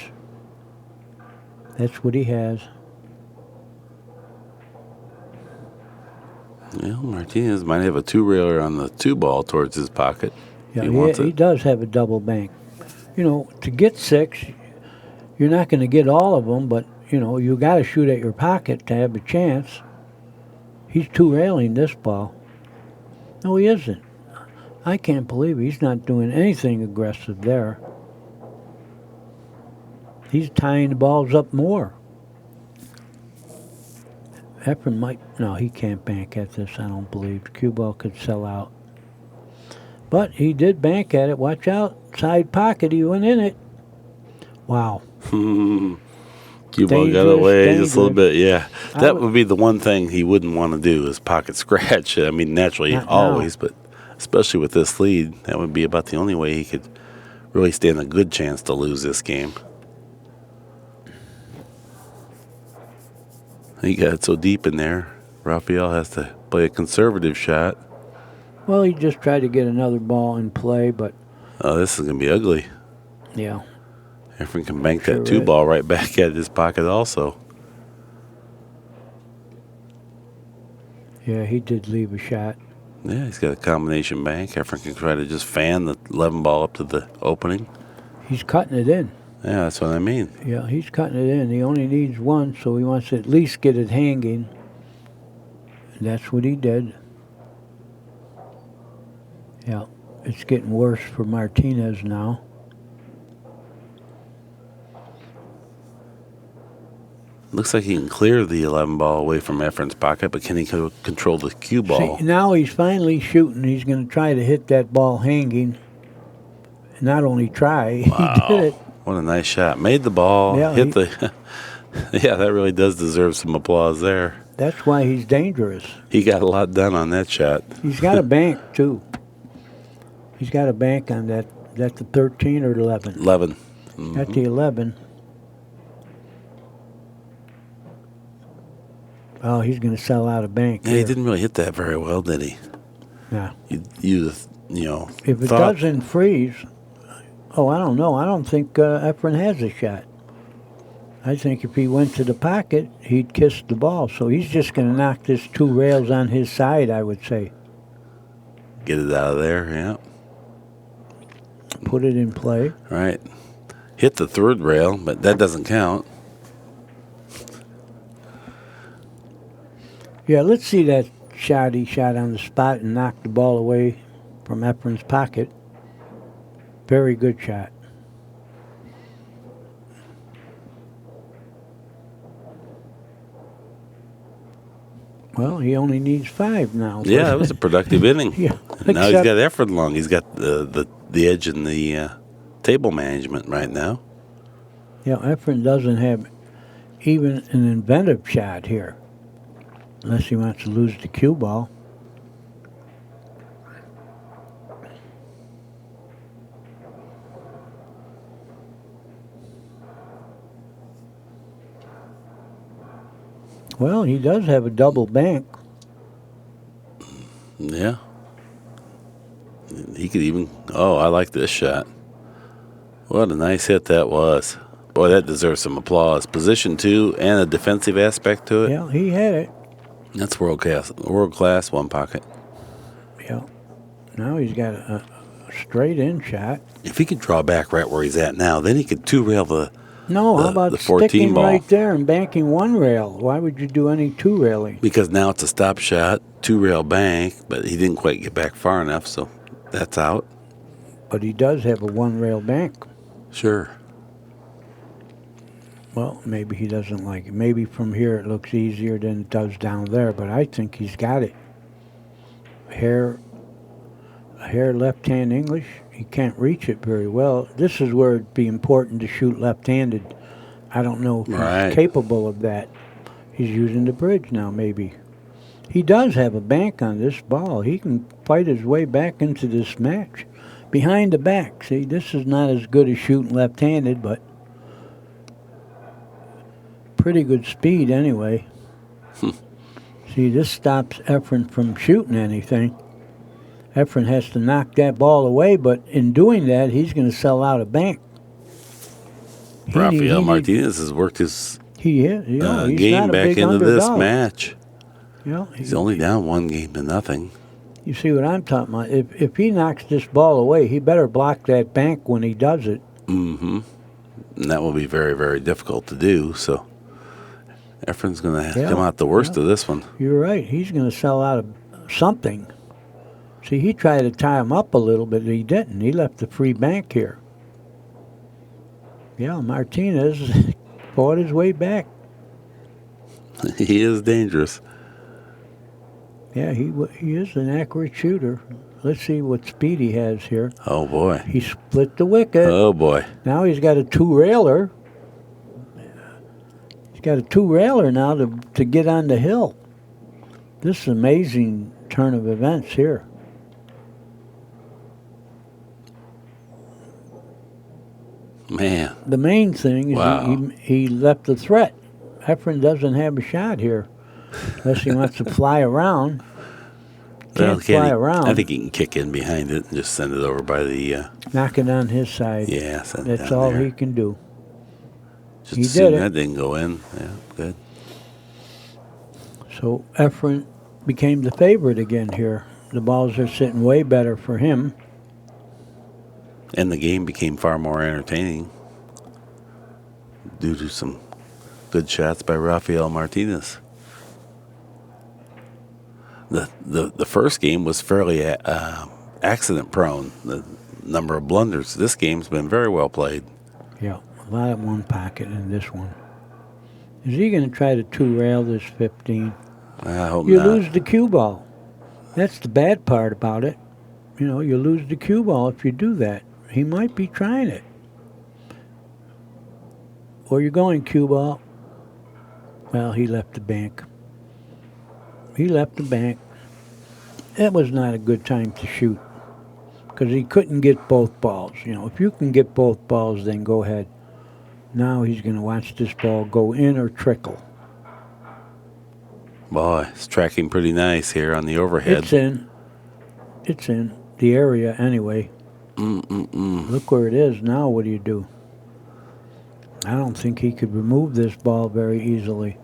That's what he has. Yeah, Martinez might have a 2-railer on the 2-ball towards his pocket. Yeah, wants he it. does have a double bank. To get 6, you're not going to get all of them, but, you got to shoot at your pocket to have a chance. He's 2-railing this ball. No, he isn't. I can't believe he's not doing anything aggressive there. He's tying the balls up more. Efren might... No, he can't bank at this, I don't believe. The cue ball could sell out. But he did bank at it. Watch out. Side pocket. He went in it. Wow. Cue ball got Dangerous, away just a little dangerous. bit, yeah. That would be the one thing he wouldn't want to do is pocket scratch. I mean, naturally, Not always, but especially with this lead, that would be about the only way he could really stand a good chance to lose this game. He got it so deep in there, Rafael has to play a conservative shot. Well, he just tried to get another ball in play, but... Oh, this is going to be ugly. Yeah. Efren can bank Sure that 2-ball right back at his pocket also. Yeah, he did leave a shot. Yeah, he's got a combination bank. Efren can try to just fan the 11-ball up to the opening. He's cutting it in. Yeah, that's what I mean. Yeah, he's cutting it in. He only needs one, so he wants to at least get it hanging. And that's what he did. Yeah, it's getting worse for Martinez now. Looks like he can clear the 11-ball away from Efren's pocket, but can he control the cue ball? See, now he's finally shooting. He's going to try to hit that ball hanging. Not only try, Wow. he did it. What a nice shot. Made the ball. Yeah, Hit the... Yeah, that really does deserve some applause there. That's why he's dangerous. He got a lot done on that shot. He's got a bank, too. He's got a bank on that. That's the 13 or 11? 11. That's the 11. Oh, he's going to sell out a bank. Yeah, he here. didn't really hit that very well, did he? Yeah. You know... If it thought- doesn't freeze, I don't know. I don't think Efren has a shot. I think if he went to the pocket, he'd kiss the ball. So he's just going to knock this 2 rails on his side, I would say. Get it out of there, yeah. Put it in play. Right. Hit the 3rd rail, but that doesn't count. Yeah, let's see that shot he shot on the spot and knocked the ball away from Efren's pocket. Very good shot. Well, he only needs 5 now. Yeah, that was a productive inning. Yeah, Now he's except- got Efren long. He's got the edge in the table management right now. Yeah, Efren doesn't have even an inventive shot here. Unless he wants to lose the cue ball. Well, he does have a double bank. Yeah. He could even... Oh, I like this shot. What a nice hit that was. Boy, that deserves some applause. Position 2 and a defensive aspect to it. Yeah, he had it. That's world class one pocket. Yeah. Now he's got a straight in shot. If he could draw back right where he's at now, then he could 2-rail the... No, how the about 14 sticking ball. right there and banking 1 rail? Why would you do any 2 railing? Because now it's a stop shot, 2-rail bank, but he didn't quite get back far enough, so that's out. But he does have a 1 rail bank. Sure. Well, maybe he doesn't like it. Maybe from here it looks easier than it does down there, but I think he's got it. Hair left-hand English. He can't reach it very well. This is where it'd be important to shoot left-handed. I don't know if he's capable of that. He's using the bridge now, maybe. He does have a bank on this ball. He can fight his way back into this match. Behind the back. See, this is not as good as shooting left-handed, but pretty good speed anyway. See, this stops Efren from shooting anything. Efren has to knock that ball away, but in doing that, he's going to sell out a bank. Rafael Martinez has worked his he's game not a back big into this underdog. match. Yeah, He's only down 1-0. You see what I'm talking about? If he knocks this ball away, he better block that bank when he does it. Mm-hmm. And that will be very, very difficult to do, so Efren's going to come out the worst of this one. You're right. He's going to sell out of something. See, he tried to tie him up a little bit. He didn't. He left the free bank here. Yeah, Martinez fought his way back. He is dangerous. Yeah, he is an accurate shooter. Let's see what speed he has here. Oh, boy. He split the wicket. Oh, boy. Now he's got a 2-railer. He's got a 2-railer now to get on the hill. This is an amazing turn of events here. Man. The main thing is Wow. he left the threat. Efren doesn't have a shot here unless he wants to fly around. Can't fly around. I think he can kick in behind it and just send it over by the... Knock it on his side. Yeah, send it That's down all there. he can do. Just he assume did it. that didn't go in. Yeah, good. So Efren became the favorite again here. The balls are sitting way better for him. And the game became far more entertaining due to some good shots by Rafael Martinez. The first game was fairly accident prone. The number of blunders. This game's been very well played. Yeah, a lot of one pocket in this one. Is he going to try to 2-rail this 15? I hope You not. lose the cue ball. That's the bad part about it. You know, you lose the cue ball if you do that. He might be trying it. where you going, cue ball? Well, he left the bank. He left the bank. That was not a good time to shoot because he couldn't get both balls. You know, if you can get both balls, then go ahead. Now he's going to watch this ball go in or trickle. Boy, it's tracking pretty nice here on the overhead. It's in. It's in the area anyway. Look where it is now. What do you do? I don't think he could remove this ball very easily.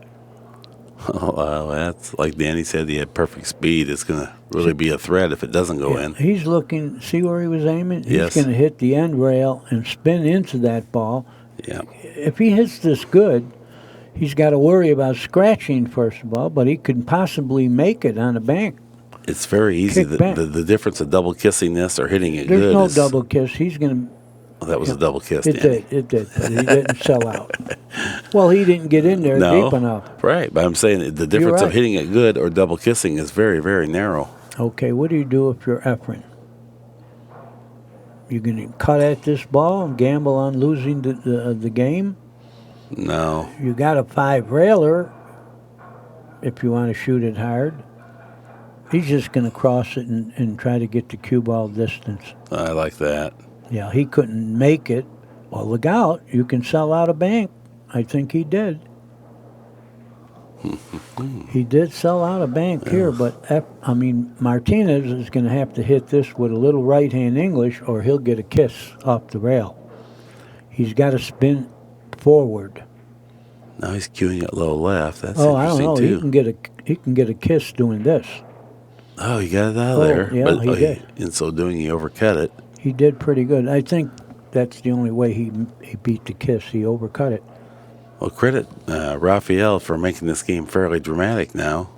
Oh, well, that's like Danny said. He had perfect speed. It's going to really be a threat if it doesn't go in. He's looking. See where he was aiming? Yes. He's going to hit the end rail and spin into that ball. Yeah. If he hits this good, he's got to worry about scratching first of all, but he could possibly make it on the bank. It's very easy. Kick back. The difference of double kissing this or hitting it There's good no is... double kiss. He's going to... Well, that was a double kiss, It Danny. did, but he didn't sell out. Well, he didn't get in there No, deep enough. right. But I'm saying the difference of right. hitting it good or double kissing is very, very narrow. Okay, what do you do if you're Efren? You going to cut at this ball and gamble on losing the game? No. You got a 5-railer if you want to shoot it hard. He's just going to cross it and try to get the cue ball distance. I like that. Yeah, he couldn't make it. Well, look out. You can sell out a bank. I think he did. He did sell out a bank here, but Martinez is going to have to hit this with a little right-hand English or he'll get a kiss off the rail. He's got to spin forward. Now he's cueing it low left. That's I don't interesting, know. too. He can get a kiss doing this. Oh, he got it out of there. Yeah, but he did. In so doing, he overcut it. He did pretty good. I think that's the only way he beat the kiss. He overcut it. Well, credit Rafael for making this game fairly dramatic now.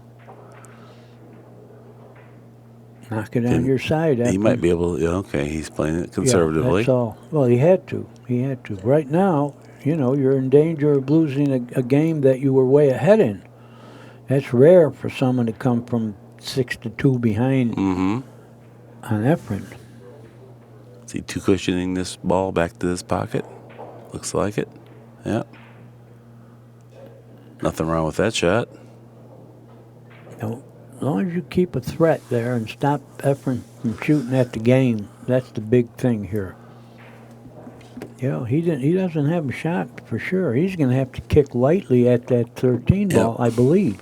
Knock it on your side. He might be able to, okay, he's playing it conservatively. Yeah, that's all. Well, he had to. Right now, you're in danger of losing a game that you were way ahead in. That's rare for someone to come from 6-2 behind on Efren. Is he two cushioning this ball back to this pocket? Looks like it. Yep. Nothing wrong with that shot. No, as long as you keep a threat there and stop Efren from shooting at the game, that's the big thing here. Yeah, he doesn't have a shot for sure. He's going to have to kick lightly at that 13 ball, I believe.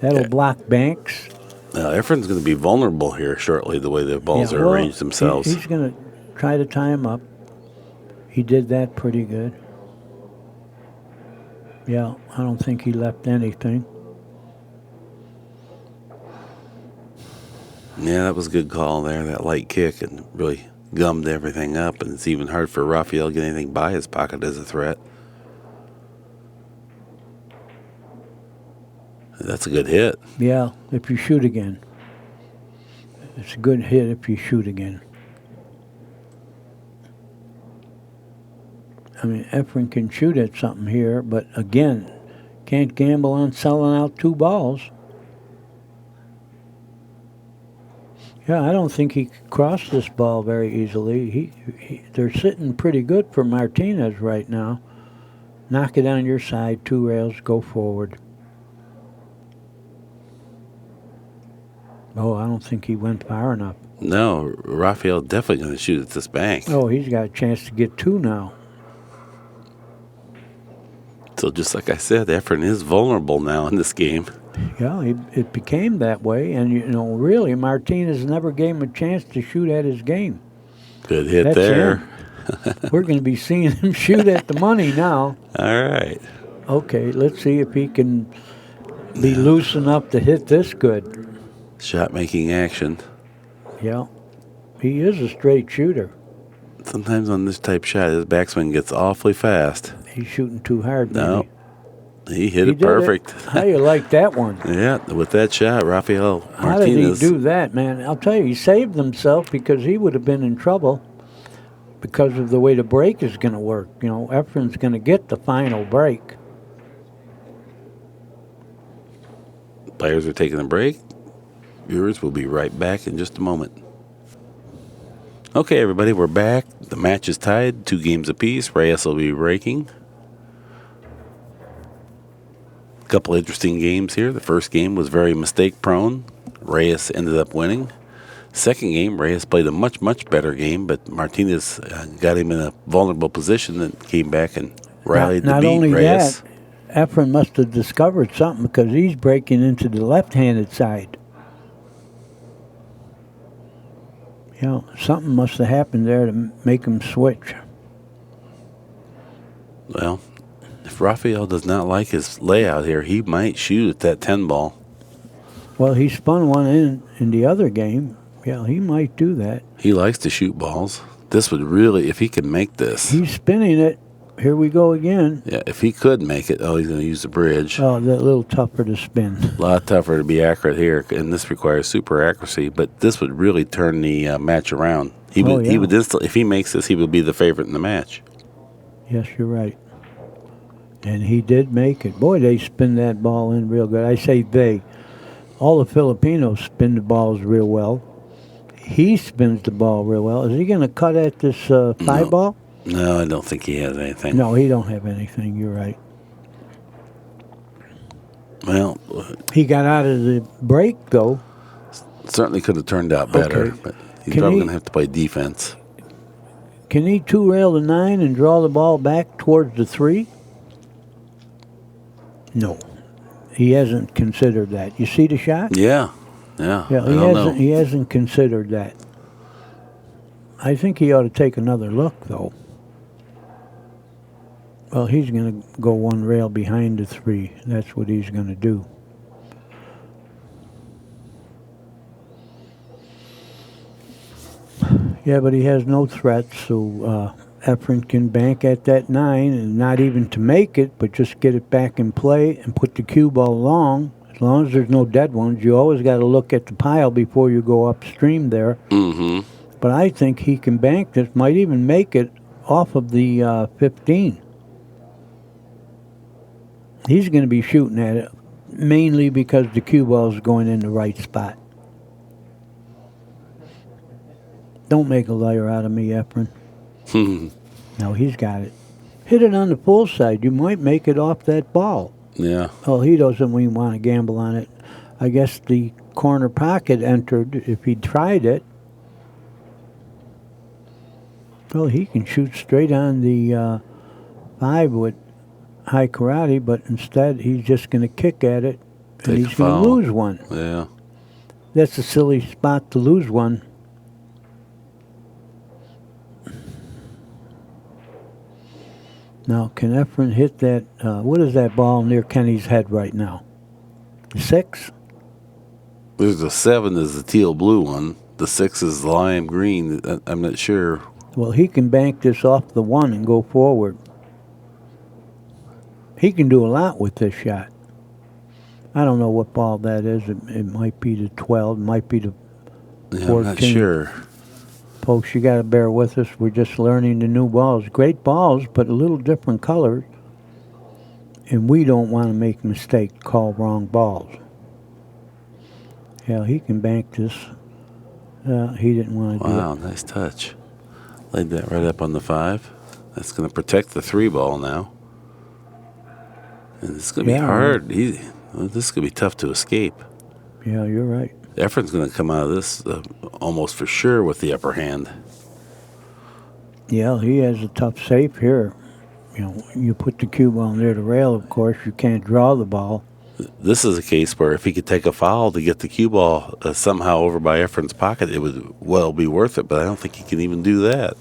That'll block banks. Efren's going to be vulnerable here shortly, the way the balls are arranged themselves. He's going to try to tie him up. He did that pretty good. Yeah, I don't think he left anything. Yeah, that was a good call there, that light kick, and really gummed everything up, and it's even hard for Rafael to get anything by his pocket as a threat. That's a good hit. Yeah, if you shoot again. It's a good hit if you shoot again. Efren can shoot at something here, but again, can't gamble on selling out 2 balls. Yeah, I don't think he could cross this ball very easily. They're sitting pretty good for Martinez right now. Knock it on your side, 2 rails, go forward. Oh, I don't think he went far enough. No, Rafael definitely going to shoot at this bank. Oh, he's got a chance to get 2 now. So just like I said, Efren is vulnerable now in this game. Yeah, it became that way, and really, Martinez never gave him a chance to shoot at his game. Good hit That's there. him. We're going to be seeing him shoot at the money now. All right. Okay, let's see if he can be loose enough to hit this good. Shot making action. Yeah, he is a straight shooter. Sometimes on this type shot, his backswing gets awfully fast. He's shooting too hard. No, he hit He it did perfect. How you like that one? Yeah, with that shot, Rafael How did Martinez. he do that, man? I'll tell you, he saved himself because he would have been in trouble because of the way the break is going to work. Efren's going to get the final break. Players are taking a break. Viewers will be right back in just a moment. Okay, everybody, we're back. The match is tied, 2 games apiece. Reyes will be breaking. couple interesting games here. The first game was very mistake-prone. Reyes ended up winning. Second game, Reyes played a much, much better game, but Martinez got him in a vulnerable position and came back and rallied to Not beat only Reyes. that, Efren must have discovered something because he's breaking into the left-handed side. You know, something must have happened there to make him switch. Well, if Rafael does not like his layout here, he might shoot at that 10 ball. Well, he spun one in the other game. Yeah, he might do that. He likes to shoot balls. This would really, if he could make this. He's spinning it. Here we go again. Yeah, if he could make it, he's going to use the bridge. Oh, that little tougher to spin. A lot tougher to be accurate here, and this requires super accuracy. But this would really turn the match around. He would instantly, if he makes this, he would be the favorite in the match. Yes, you're right. And he did make it. Boy, they spin that ball in real good. I say they. All the Filipinos spin the balls real well. He spins the ball real well. Is he going to cut at this 5 ball? No, I don't think he has anything. No, he don't have anything. You're right. Well, He got out of the break, though. certainly could have turned out better, Okay. but he's Can probably he- going to have to play defense. Can he two-rail the 9 and draw the ball back towards the 3? No. He hasn't considered that. You see the shot? Yeah. Yeah, I don't know. he hasn't considered that. I think he ought to take another look, though. Well, he's going to go one rail behind the 3. That's what he's going to do. Yeah, but he has no threats, so Efren can bank at that 9, and not even to make it, but just get it back in play and put the cue ball long. As long as there's no dead ones, you always got to look at the pile before you go upstream there. Mm-hmm. But I think he can bank this, might even make it off of the 15. He's going to be shooting at it, mainly because the cue ball is going in the right spot. Don't make a liar out of me, Efren. No, he's got it. Hit it on the full side. You might make it off that ball. Yeah. Oh, he doesn't even want to gamble on it. I guess the corner pocket entered if he tried it. Well, he can shoot straight on the 5 with high karate, but instead he's just going to kick at it, and Take a he's going to foul. lose one. Yeah. That's a silly spot to lose one. Now, can Efren hit that? What is that ball near Kenny's head right now? 6? There's a 7 is the teal blue one. The 6 is the lime green. I'm not sure. Well, he can bank this off the 1 and go forward. He can do a lot with this shot. I don't know what ball that is. It might be the 12. It might be the Yeah, 14. I'm not sure. Folks, you got to bear with us. We're just learning the new balls. Great balls, but a little different colors. And we don't want to make mistakes, call wrong balls. Hell, he can bank this. He didn't want to do it. Wow, nice touch. Laid that right up on the 5. That's going to protect the 3 ball now. And it's going to be hard. This could be tough to escape. Yeah, you're right. Efren's going to come out of this almost for sure with the upper hand. Yeah, he has a tough safe here. You know, you put the cue ball near the rail, of course, you can't draw the ball. This is a case where if he could take a foul to get the cue ball somehow over by Efren's pocket, it would well be worth it, but I don't think he can even do that.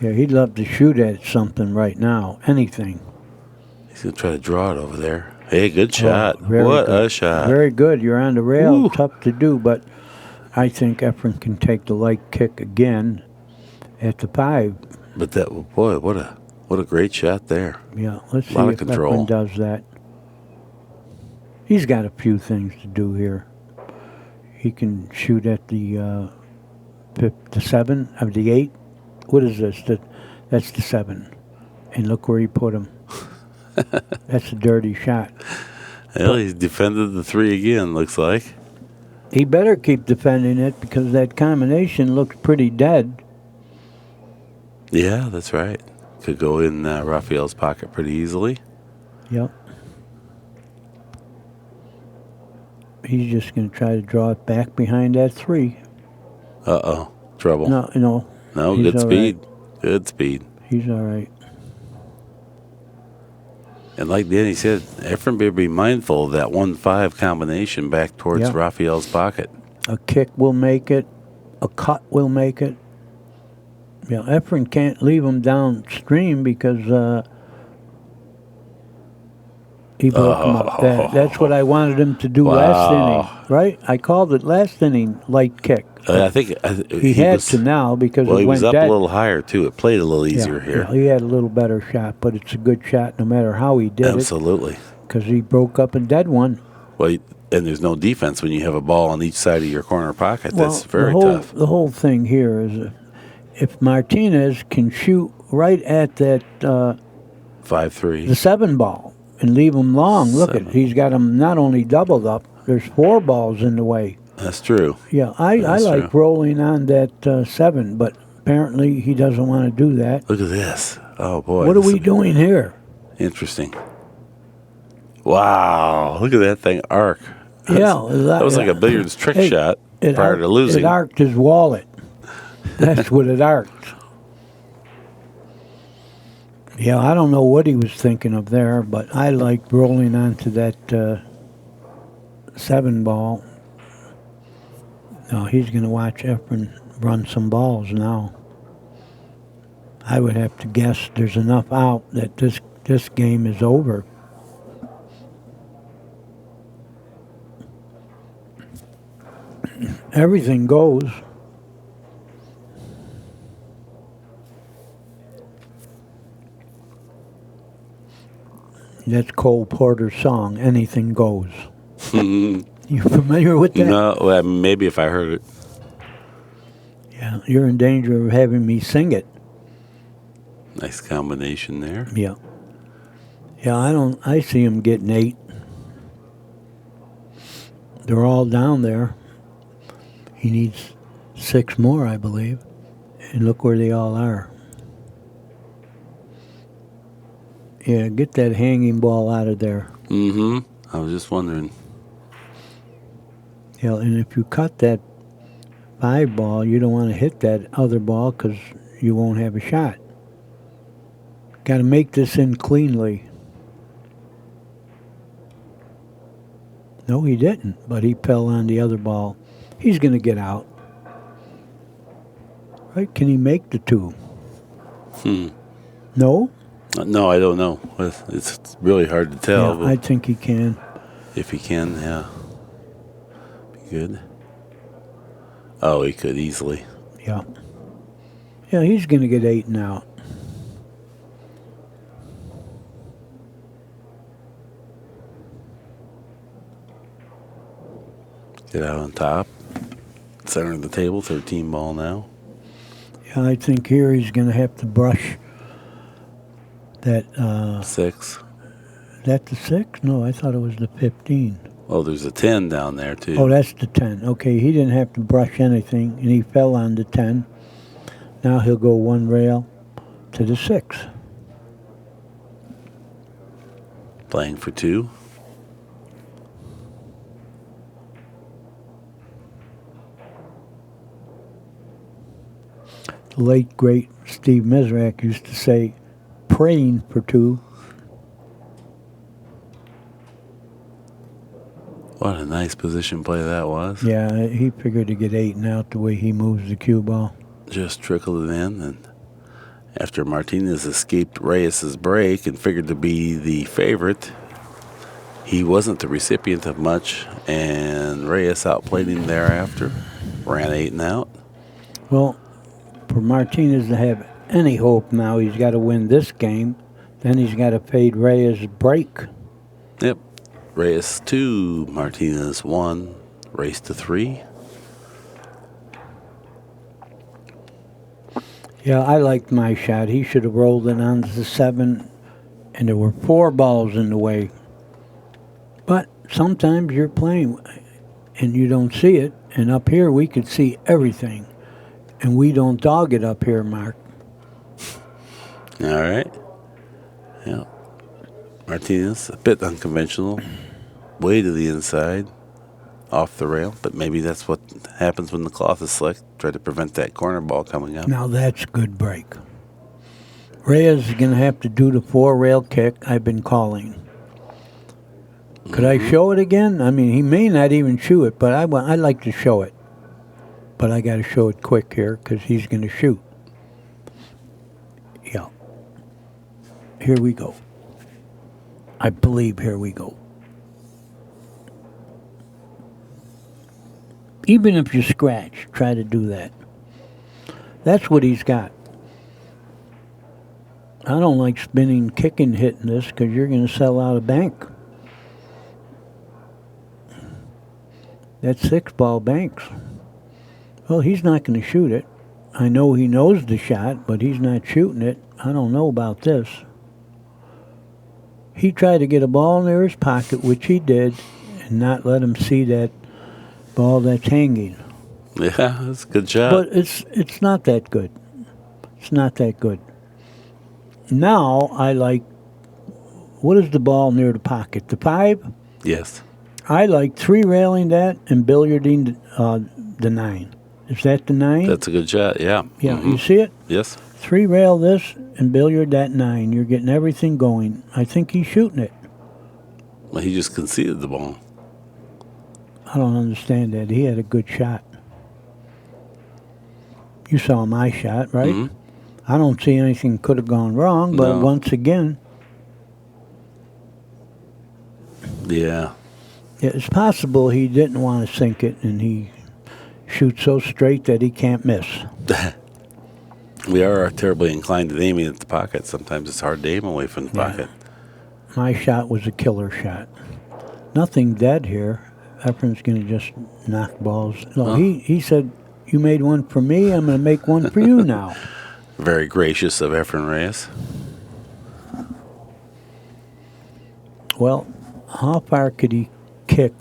Yeah, he'd love to shoot at something right now, anything. He's going to try to draw it over there. Hey, good shot. Very What good. a shot. Very good. You're on the rail. Ooh. Tough to do, but I think Efren can take the light kick again at the 5. But that, boy, what a great shot there. Yeah, let's see Lot of if control. Efren does that. He's got a few things to do here. He can shoot at the 7 of the 8. What is this? That's the 7. And look where he put him. That's a dirty shot. Well, he's defended the 3 again, looks like. He better keep defending it because that combination looks pretty dead. Yeah, that's right. Could go in Rafael's pocket pretty easily. Yep. he's just going to try to draw it back behind that 3. Uh-oh. Trouble. No, No, he's good all speed. right. Good speed. He's all right. And like Danny said, Efren better be mindful of that 1-5 combination back towards Yep. Rafael's pocket. A kick will make it. A cut will make it. Yeah, Efren can't leave him downstream because he broke him up. That's what I wanted him to do last inning, right? I called it last inning, light kick. I think He had to now because Well, it he went was up dead. a little higher, too. It played a little easier Yeah, here. he had a little better shot, but it's a good shot no matter how he did Absolutely. it because he broke up a dead one. Well, and there's no defense when you have a ball on each side of your corner pocket. That's very tough. The whole thing here is if Martinez can shoot right at that 5-3. the 7 ball and leave him long, look at he's got him not only doubled up. There's 4 balls in the way. That's true. Yeah, I That's like true. rolling on that 7, but apparently he doesn't want to do that. Look at this. Oh, boy. What are this we is doing here? Interesting. Wow. Look at that thing arc. Yeah, That was like a billiards trick shot prior to losing. It arced his wallet. That's what it arced. Yeah, I don't know what he was thinking of there, but I liked rolling onto that 7 ball. No, he's going to watch Efren run some balls now. I would have to guess there's enough out that this game is over. Everything goes. That's Cole Porter's song, Anything Goes. You familiar with that? No, well, maybe if I heard it. Yeah, you're in danger of having me sing it. Nice combination there. Yeah. Yeah, I see him getting 8. They're all down there. He needs 6 more, I believe. And look where they all are. Yeah, get that hanging ball out of there. Mm-hmm. I was just wondering. Yeah, and if you cut that 5 ball, you don't want to hit that other ball because you won't have a shot. Got to make this in cleanly. No, he didn't, but he fell on the other ball. He's going to get out. Right? Can he make the 2? No? No, I don't know. It's really hard to tell. Yeah, I think he can. If he can, yeah. Be good. Oh, he could easily. Yeah. Yeah, he's going to get 8 and out. Get out on top. Center of the table, 13 ball now. Yeah, I think here he's going to have to brush that. 6. Is that the 6? No, I thought it was the 15. Oh, there's a 10 down there, too. Oh, that's the 10. Okay, he didn't have to brush anything, and he fell on the 10. Now he'll go 1 rail to the 6. Playing for 2. The late, great Steve Mizrak used to say, praying for 2. What a nice position play that was. Yeah, he figured to get 8 and out the way he moves the cue ball. Just trickled it in, and after Martinez escaped Reyes's break and figured to be the favorite, he wasn't the recipient of much, and Reyes outplayed him thereafter. Ran 8 and out. Well, for Martinez to have any hope now, he's got to win this game. Then he's got to fade Reyes' break. Yep. Reyes 2, Martinez 1, race to 3. Yeah, I liked my shot. He should have rolled it onto the 7, and there were 4 balls in the way. But sometimes you're playing, and you don't see it. And up here, we could see everything. And we don't dog it up here, Mark. All right. Yeah. Martinez, a bit unconventional. Way to the inside. off the rail, but maybe that's what happens when the cloth is slick. Try to prevent that corner ball coming up. Now that's a good break. Reyes is going to have to do the 4-rail kick I've been calling. Could I show it again? I mean, he may not even shoot it, but I like to show it. But I got to show it quick here because he's going to shoot. Yeah. Here we go. I believe here we go. Even if you scratch, try to do that. That's what he's got. I don't like spinning, kicking, hitting this because you're going to sell out a bank. That's 6-ball banks. Well, he's not going to shoot it. I know he knows the shot, but he's not shooting it. I don't know about this. He tried to get a ball near his pocket, which he did, and not let him see that ball that's hanging. Yeah, that's a good shot. But it's not that good. It's not that good. Now I like, what is the ball near the pocket? The 5? Yes. I like 3-railing that and billiarding the 9. Is that the 9? That's a good shot, yeah. Yeah, you see it? Yes. 3-rail this and billiard that 9. You're getting everything going. I think he's shooting it. Well, he just conceded the ball. I don't understand that. He had a good shot. You saw my shot, right? Mm-hmm. I don't see anything could have gone wrong, but No. once again, Yeah. it's possible he didn't want to sink it, and he shoots so straight that he can't miss. We are terribly inclined to aiming at the pocket. Sometimes it's hard to aim away from the Yeah. pocket. My shot was a killer shot. Nothing dead here. Efren's going to just knock balls. No, he said, you made one for me, I'm going to make one for you now. Very gracious of Efren Reyes. Well, how far could he kick?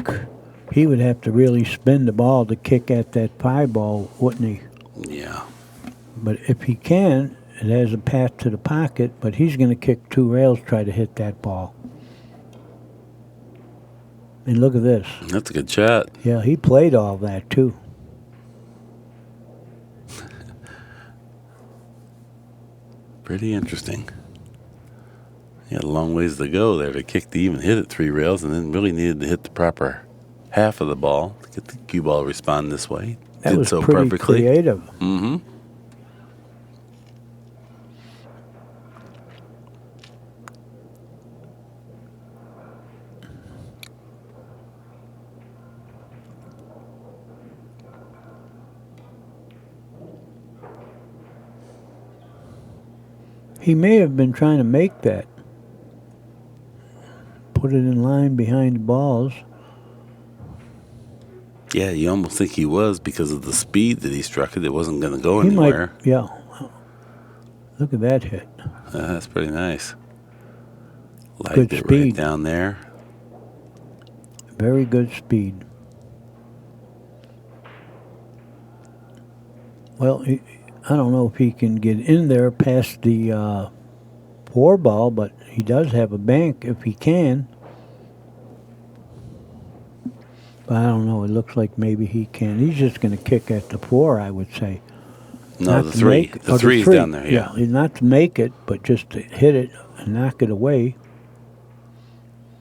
He would have to really spin the ball to kick at that 5 ball, wouldn't he? Yeah. But if he can, it has a path to the pocket, but he's going to kick 2 rails, try to hit that ball. And look at this. That's a good shot. Yeah, he played all that, too. Pretty interesting. He had a long ways to go there to kick to even hit it 3 rails, and then really needed to hit the proper half of the ball to get the cue ball to respond this way. That Did was so pretty perfectly. creative. Mm-hmm. He may have been trying to make that. Put it in line behind the balls. Yeah, you almost think he was because of the speed that he struck it. It wasn't going to go He anywhere. might, yeah. Look at that hit. That's pretty nice. Liked Good it right speed. down there. Very good speed. Well, I don't know if he can get in there past the 4 ball, but he does have a bank if he can. But I don't know. It looks like maybe he can. He's just going to kick at the 4, I would say. No, Not the to 3. make- The oh, 3's three. down there, yeah. Not to make it, but just to hit it and knock it away.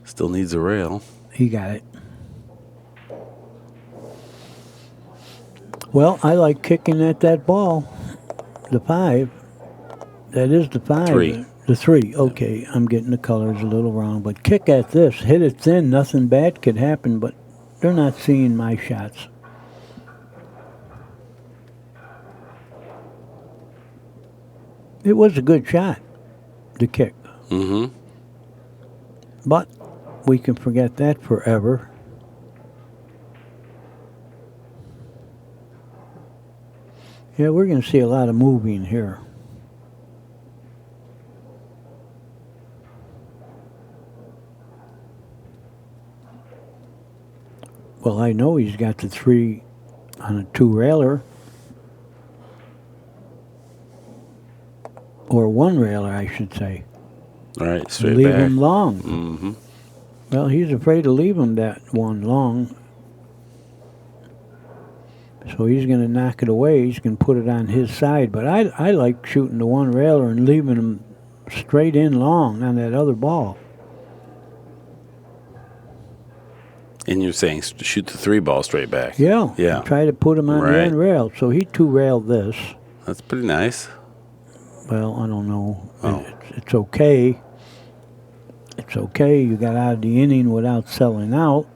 Still needs a rail. He got it. Well, I like kicking at that ball. The 5. That is the 5. 3. The 3. Okay, I'm getting the colors a little wrong. But kick at this. Hit it thin. Nothing bad could happen, but they're not seeing my shots. It was a good shot, the kick. Mm-hmm. But we can forget that forever. Yeah, we're going to see a lot of moving here. Well, I know he's got the 3 on a 2-railer. Or 1-railer, I should say. All right, straight Leave back. him long. Mm-hmm. Well, he's afraid to leave him that one long. So he's going to knock it away. He's going to put it on his side. But I like shooting the one railer and leaving him straight in long on that other ball. And you're saying shoot the 3 ball straight back. Yeah. Yeah. Try to put him on the Right. end rail. So he 2-railed this. That's pretty nice. Well, I don't know. Oh. It's okay. It's okay. You got out of the inning without selling out.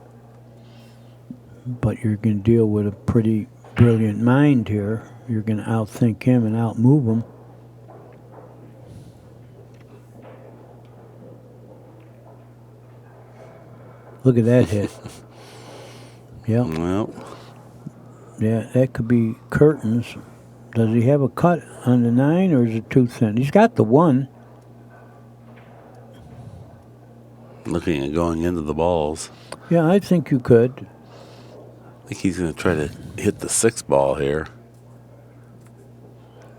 But you're going to deal with a pretty brilliant mind here. You're going to outthink him and outmove him. Look at that hit. Yep. Well, Yeah, that could be curtains. Does he have a cut on the 9 or is it too thin? He's got the 1. looking at going into the balls. Yeah, I think you could. I think he's going to try to hit the 6 ball here.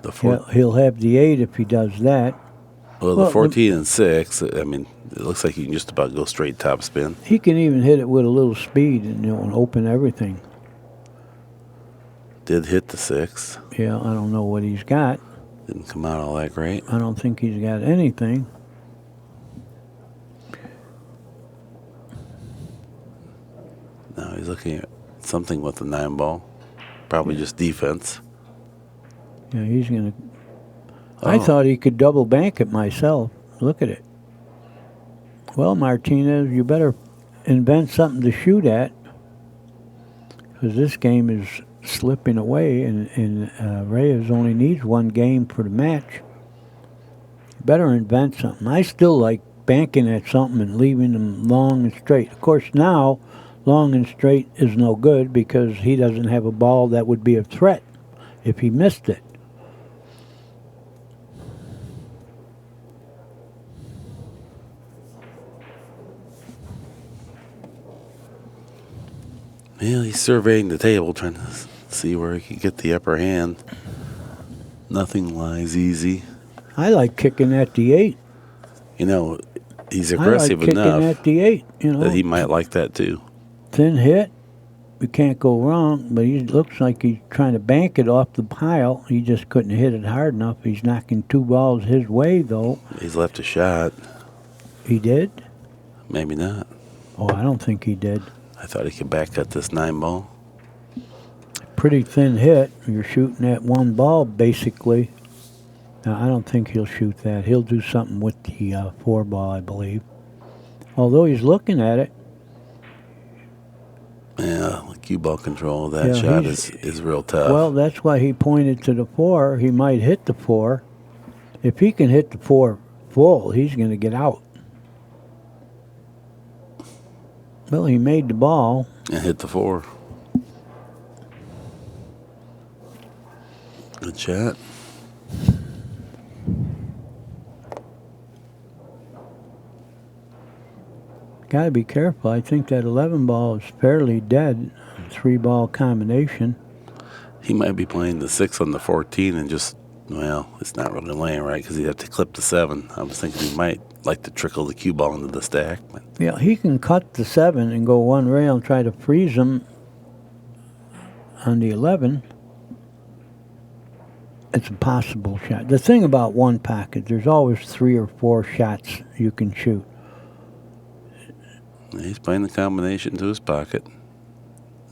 The 4. Yeah, he'll have the 8 if he does that. Well, Well, the 14 and 6. I mean, it looks like you can just about go straight top spin. He can even hit it with a little speed and, and open everything. Did hit the 6. Yeah, I don't know what he's got. Didn't come out all that great. I don't think he's got anything. Now he's looking at something with the 9 ball. Probably just defense. Yeah, he's going to... I Oh. thought he could double bank it myself. Look at it. Well, Martinez, you better invent something to shoot at, because this game is slipping away, and Reyes only needs 1 game for the match. You better invent something. I still like banking at something and leaving them long and straight. Of course, now, long and straight is no good because he doesn't have a ball that would be a threat if he missed it. Yeah, he's surveying the table, trying to see where he can get the upper hand. Nothing lies easy. I like kicking at the 8. You know, he's I like aggressive kicking enough at the 8. that he might like that too. Thin hit. You can't go wrong, but he looks like he's trying to bank it off the pile. He just couldn't hit it hard enough. He's knocking 2 balls his way, though. He's left a shot. He did? Maybe not. Oh, I don't think he did. I thought he could back at this 9 ball. Pretty thin hit. You're shooting at 1 ball, basically. Now, I don't think he'll shoot that. He'll do something with the 4 ball, I believe. Although he's looking at it. Yeah, the cue ball control, that Yeah, shot he's- is real tough. Well, that's why he pointed to the 4. He might hit the 4. If he can hit the 4 full, he's going to get out. Well, he made the ball. And hit the 4. Good shot. Got to be careful. I think that 11 ball is fairly dead. 3 ball combination. He might be playing the 6 on the 14 and just, well, it's not really laying right because he'd have to clip the 7. I was thinking he might like to trickle the cue ball into the stack. But Yeah, he can cut the 7 and go 1 rail and try to freeze him on the 11. It's a possible shot. The thing about one pocket, there's always 3 or 4 shots you can shoot. he's playing the combination to his pocket.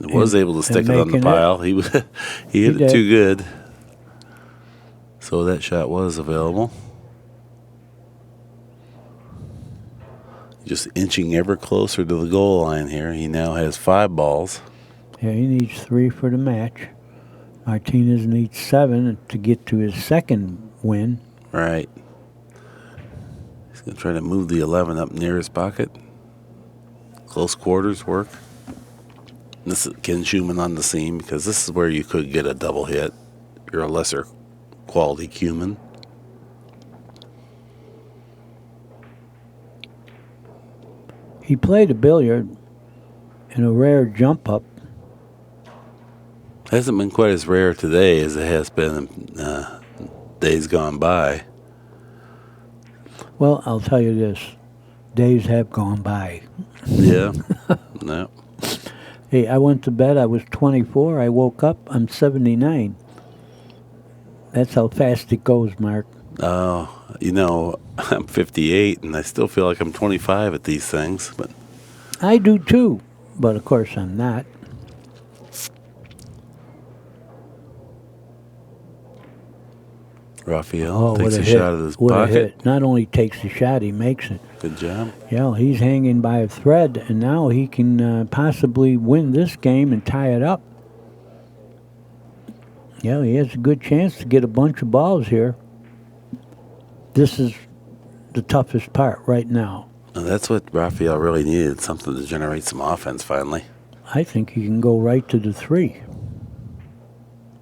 He was able to stick and it on the making pile. He hit it did. too good. So that shot was available. Just inching ever closer to the goal line here. He now has 5 balls. Yeah, he needs 3 for the match. Martinez needs 7 to get to his 2nd win. Right. He's going to try to move the 11 up near his pocket. Close quarters work. This is Ken Schumann on the seam because this is where you could get a double hit. You're a lesser quality cueman. He played a billiard in a rare jump up. Hasn't been quite as rare today as it has been in days gone by. Well, I'll tell you this. Days have gone by. Yeah. No. Hey, I went to bed, I was 24. I woke up, I'm 79. That's how fast it goes, Mark. Oh, you know, I'm 58, and I still feel like I'm 25 at these things. But I do too, but of course I'm not. Rafael takes what a hit. shot of his What a pocket. hit. Not only takes the shot, he makes it. Good job. Yeah, he's hanging by a thread, and now he can possibly win this game and tie it up. Yeah, he has a good chance to get a bunch of balls here. This is the toughest part right now. And that's what Rafael really needed, something to generate some offense finally. I think he can go right to the 3.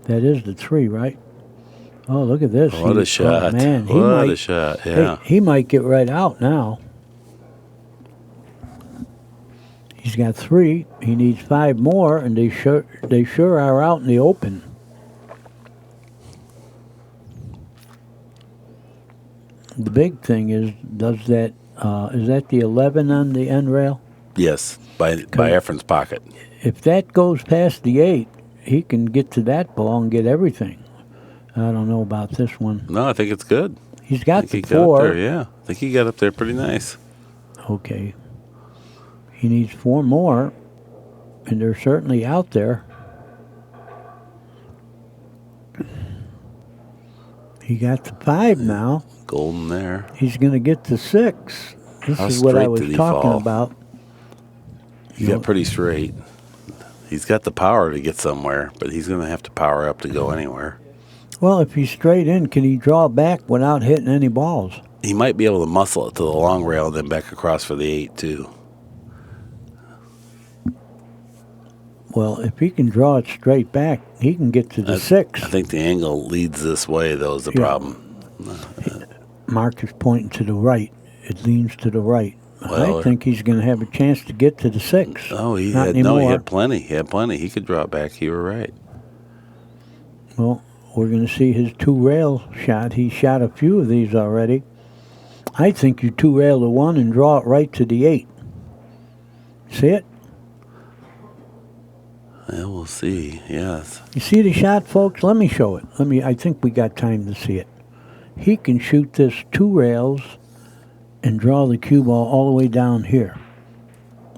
That is the 3, right? Oh, look at this. What a shot. Oh, man, What a shot, yeah. He might get right out now. He's got 3. He needs 5 more, and they sure are out in the open. The big thing is that is that the 11 on the end rail? Yes, by Efren's pocket. If that goes past the 8, he can get to that ball and get everything. I don't know about this one. No, I think it's good. He's got I think the he got 4. up there, yeah. I think he got up there pretty nice. Okay. He needs 4 more, and they're certainly out there. He got to 5 now. Golden there. He's going to get to 6. This How is what I straight was did he talking fall? about. He got pretty straight. He's got the power to get somewhere, but he's going to have to power up to go anywhere. Well, if he's straight in, can he draw back without hitting any balls? He might be able to muscle it to the long rail and then back across for the 8, too. Well, if he can draw it straight back, he can get to the 6. I think the angle leads this way, though, is the Yeah. problem. Mark is pointing to the right. It leans to the right. Well, I think he's going to have a chance to get to the 6. Oh, he Not had anymore. he had plenty. He had plenty. He could draw back. You were right. Well, we're going to see his 2-rail shot. He shot a few of these already. I think you 2-rail the 1 and draw it right to the 8. See it? Yeah, we'll see. Yes. You see the shot, folks? Let me show it. I think we got time to see it. He can shoot this 2 rails and draw the cue ball all the way down here.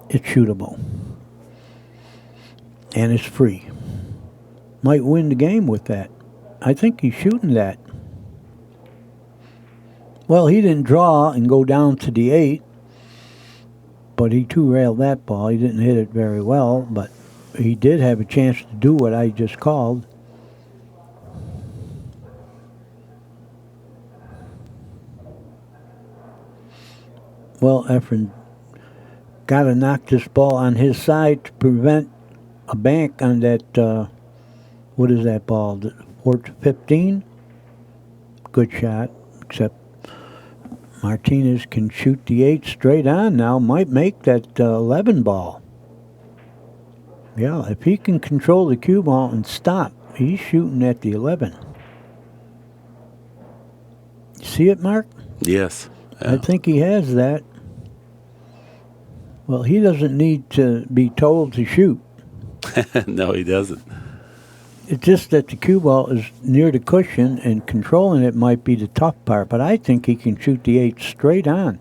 It's shootable. And it's free. Might win the game with that. I think he's shooting that. Well, he didn't draw and go down to the 8, but he 2-railed that ball. He didn't hit it very well, but he did have a chance to do what I just called. Well, Efren got to knock this ball on his side to prevent a bank on that, what is that ball, 4-15? Good shot, except Martinez can shoot the 8 straight on now, might make that 11 ball. Yeah, if he can control the cue ball and stop, he's shooting at the 11. See it, Mark? Yes. Yeah. I think he has that. Well, he doesn't need to be told to shoot. No, he doesn't. It's just that the cue ball is near the cushion, and controlling it might be the tough part, but I think he can shoot the 8 straight on.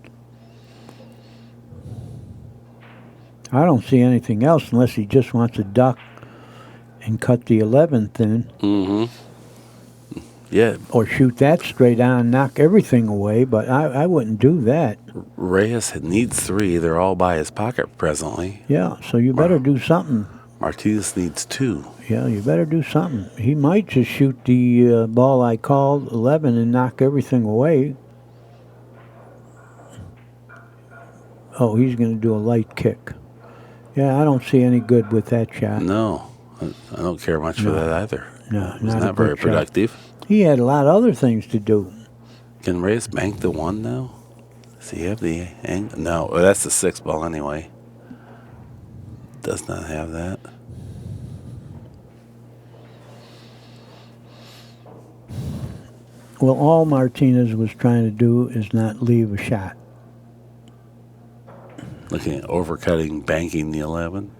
I don't see anything else unless he just wants to duck and cut the 11th in. Mm-hmm. Yeah. Or shoot that straight on, knock everything away, but I wouldn't do that. Reyes needs 3. They're all by his pocket presently. Yeah, so you better do something. Martinez needs 2. Yeah, you better do something. He might just shoot the ball I called, 11, and knock everything away. Oh, he's going to do a light kick. Yeah, I don't see any good with that shot. No, I don't care much for that either. No, It was not a not very good shot. productive. He had a lot of other things to do. Can Reyes bank the 1 now? Does he have the angle? No, well, that's the 6 ball anyway. Does not have that. Well, all Martinez was trying to do is not leave a shot. Looking at overcutting, banking the 11.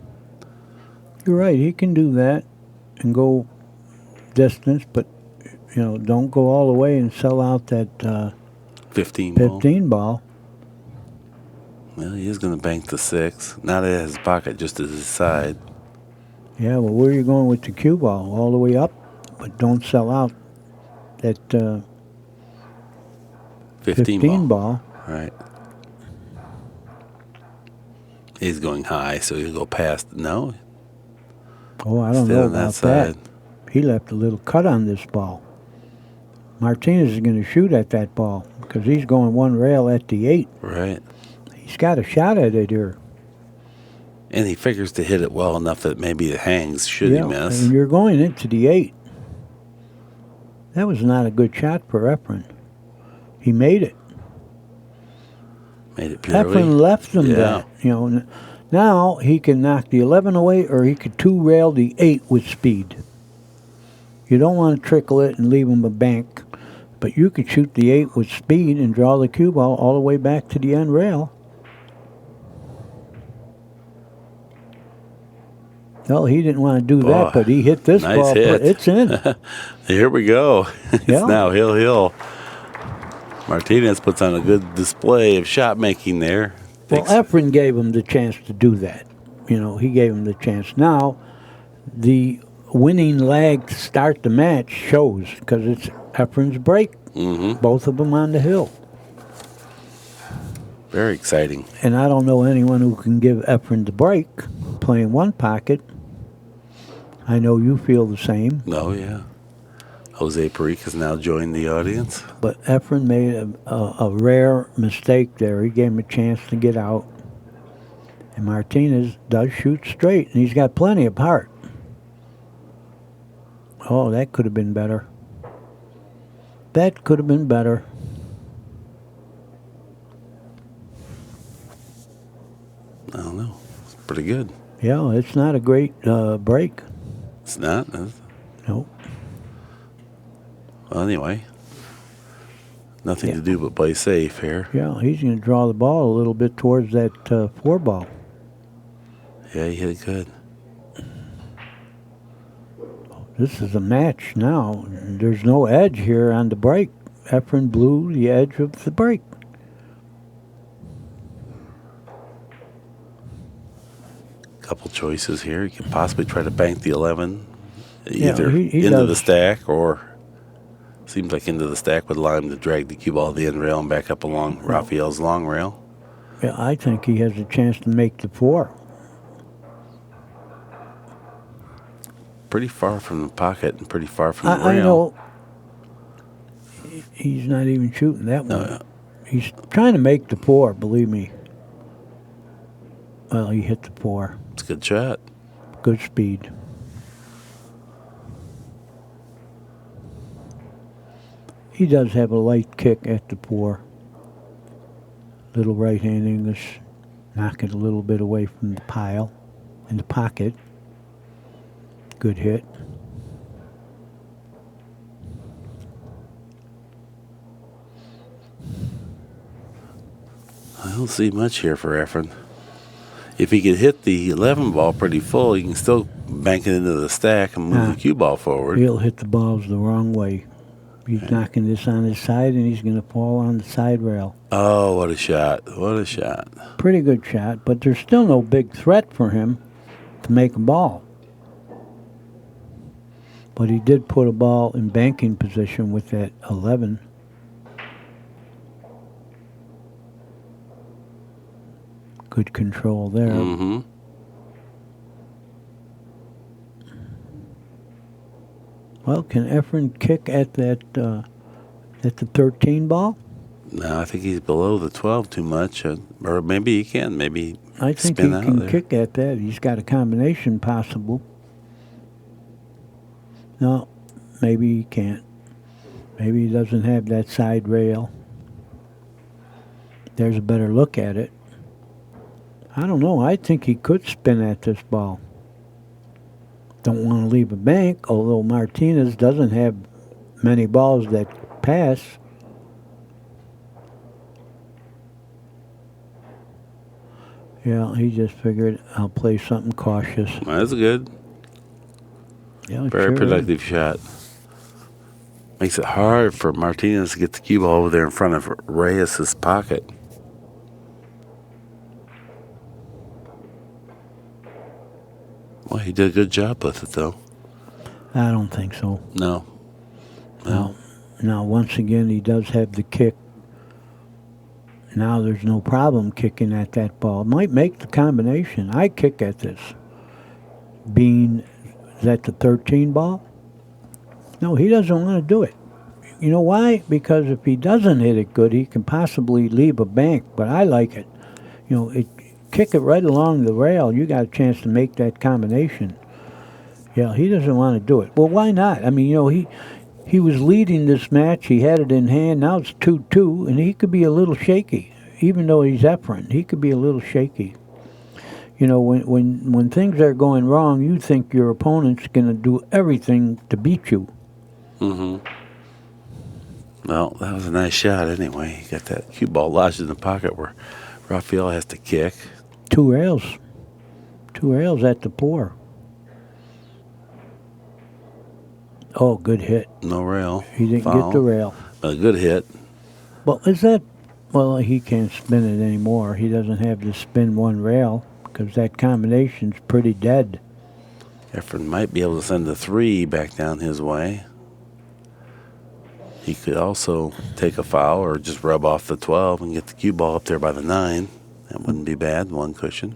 You're right. He can do that and go distance, but don't go all the way and sell out that 15 ball. 15 ball. Well, he is going to bank the 6. Not at his pocket, just at his side. Yeah, well, where are you going with the cue ball? All the way up, but don't sell out that 15 ball. Right. He's going high, so he'll go past. No. Oh, I don't Stay know on that about side. that. He left a little cut on this ball. Martinez is going to shoot at that ball because he's going one rail at the 8. Right. He's got a shot at it here. And he figures to hit it well enough that maybe it hangs should he miss. And you're going into the 8. That was not a good shot for Efren. He made it. Made it purely. Efren left him Yeah. that. Now he can knock the 11 away, or he could 2-rail the 8 with speed. You don't want to trickle it and leave him a bank, but you could shoot the 8 with speed and draw the cue ball all the way back to the end rail. Well, he didn't want to do that, but he hit this nice ball. hit. It's in. Here we go. It's Yeah. now hill. Martinez puts on a good display of shot making there. Well, Efren gave him the chance to do that. He gave him the chance. Now, the winning lag to start the match shows because it's Efren's break. Mm-hmm. Both of them on the hill. Very exciting. And I don't know anyone who can give Efren the break playing one pocket. I know you feel the same. Oh, yeah. Jose Perique has now joined the audience. But Efren made a rare mistake there. He gave him a chance to get out. And Martinez does shoot straight, and he's got plenty of heart. Oh, that could have been better. That could have been better. I don't know. It's pretty good. Yeah, it's not a great break. It's not. Well, Nope. anyway. Nothing to do but play safe here. Yeah, he's going to draw the ball a little bit towards that 4 ball. Yeah, he hit it good. This is a match now. There's no edge here on the break. Efren blew the edge of the break. Couple choices here. You could possibly try to bank the 11, Yeah, either he into does. the stack or seems like into the stack would allow him to drag the cue ball to the end rail and back up along Rafael's long rail. Yeah, I think he has a chance to make the 4. Pretty far from the pocket and pretty far from the rail. I know. He's not even shooting that one. He's trying to make the 4, believe me. Well, he hit the 4. It's a good shot. Good speed. He does have a light kick at the 4. Little right-hand English. Knock it a little bit away from the pile. In the pocket. Good hit. I don't see much here for Efren. If he could hit the 11 ball pretty full, he can still bank it into the stack and move the cue ball forward. He'll hit the balls the wrong way. He's knocking this on his side, and he's going to fall on the side rail. Oh, what a shot. What a shot. Pretty good shot, but there's still no big threat for him to make a ball. But he did put a ball in banking position with that 11. Good control there. Mm-hmm. Well, can Efren kick at that at the 13 ball? No, I think he's below the 12 too much. Or maybe he can. Maybe I think spin he out can there. kick at that. He's got a combination possible. No, maybe he can't. Maybe he doesn't have that side rail. There's a better look at it. I don't know. I think he could spin at this ball. Don't want to leave a bank, although Martinez doesn't have many balls that pass. Yeah, he just figured I'll play something cautious. That's good. Yeah, Very sure is. productive shot. Makes it hard for Martinez to get the cue ball over there in front of Reyes' pocket. Well, he did a good job with it, though. I don't think so. No. Now, once again, he does have the kick. Now there's no problem kicking at that ball. Might make the combination. I kick at this. Is that the 13 ball? No, he doesn't want to do it. You know why? Because if he doesn't hit it good, he can possibly leave a bank. But I like it. You know, kick it right along the rail. You got a chance to make that combination. Yeah, he doesn't want to do it. Well, why not? I mean, you know, he was leading this match. He had it in hand. Now it's 2-2, and he could be a little shaky. Even though he's Efren, he could be a little shaky. You know, when things are going wrong, you think your opponent's going to do everything to beat you. Mm-hmm. Well, that was a nice shot anyway. He got that cue ball lodged in the pocket where Rafael has to kick. 2 rails. 2 rails at the pour. Oh, good hit. No rail. He didn't Foul. get the rail. A good hit. Well, is that... Well, he can't spin it anymore. He doesn't have to spin 1 rail because that combination's pretty dead. Efren might be able to send the 3 back down his way. He could also take a foul or just rub off the 12 and get the cue ball up there by the 9. That wouldn't be bad, 1 cushion.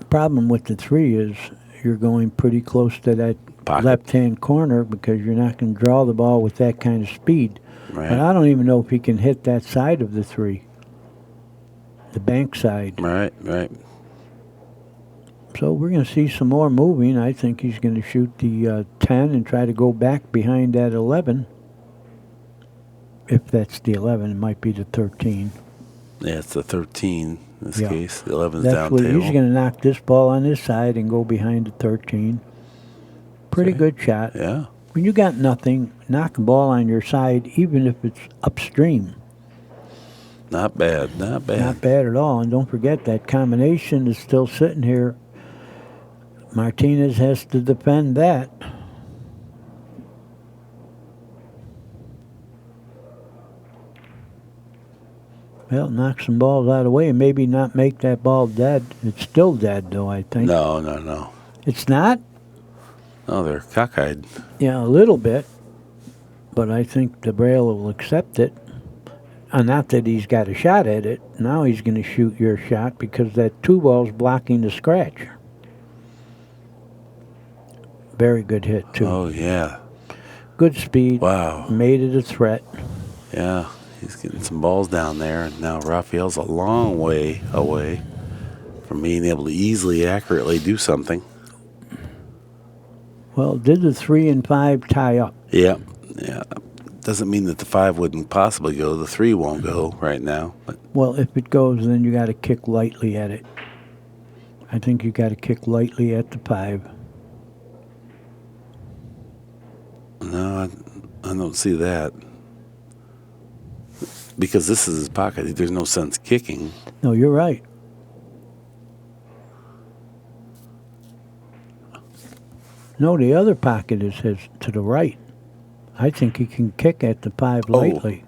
The problem with the 3 is you're going pretty close to that Pocket. left-hand corner because you're not going to draw the ball with that kind of speed. Right. And I don't even know if he can hit that side of the 3, the bank side. Right. So we're going to see some more moving. I think he's going to shoot the 10 and try to go back behind that 11. If that's the 11, it might be the 13. Yeah, it's the 13 in this Yeah. case. The 11's That's down what table. he's going to knock this ball on his side and go behind the 13. Pretty good shot. Yeah. When you got nothing, knock a ball on your side, even if it's upstream. Not bad. Not bad at all. And don't forget that combination is still sitting here. Martinez has to defend that. Well, knock some balls out of the way and maybe not make that ball dead. It's still dead, though, I think. No. It's not? No, they're cockeyed. Yeah, a little bit. But I think the Braille will accept it. Not that he's got a shot at it. Now he's going to shoot your shot because that 2 ball's blocking the scratch. Very good hit, too. Oh, yeah. Good speed. Wow. Made it a threat. Yeah. He's getting some balls down there. And now Rafael's a long way away from being able to easily, accurately do something. Well, did the 3 and 5 tie up? Yeah. Doesn't mean that the 5 wouldn't possibly go. The 3 won't go right now. But Well, if it goes, then you got to kick lightly at it. I think you got to kick lightly at the 5. no, I don't see that. Because this is his pocket. There's no sense kicking. No, you're right. No, the other pocket is his to the right. I think he can kick at the 5 lightly.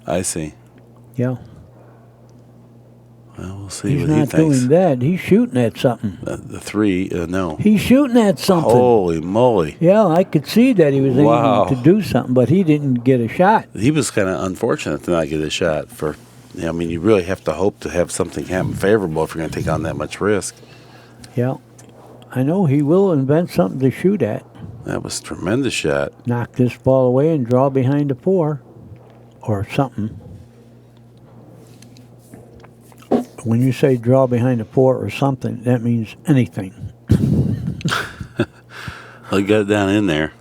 I see. Yeah. Well, we'll see He's what he not thinks. doing that. He's shooting at something. The 3, no. He's shooting at something. Holy moly. Yeah, I could see that he was Wow. aiming to do something, but he didn't get a shot. He was kind of unfortunate to not get a shot. I mean, you really have to hope to have something happen favorable if you're going to take on that much risk. Yeah. I know he will invent something to shoot at. That was a tremendous shot. Knock this ball away and draw behind the 4 or something. When you say draw behind the 4 or something, that means anything. Well, he got it down in there.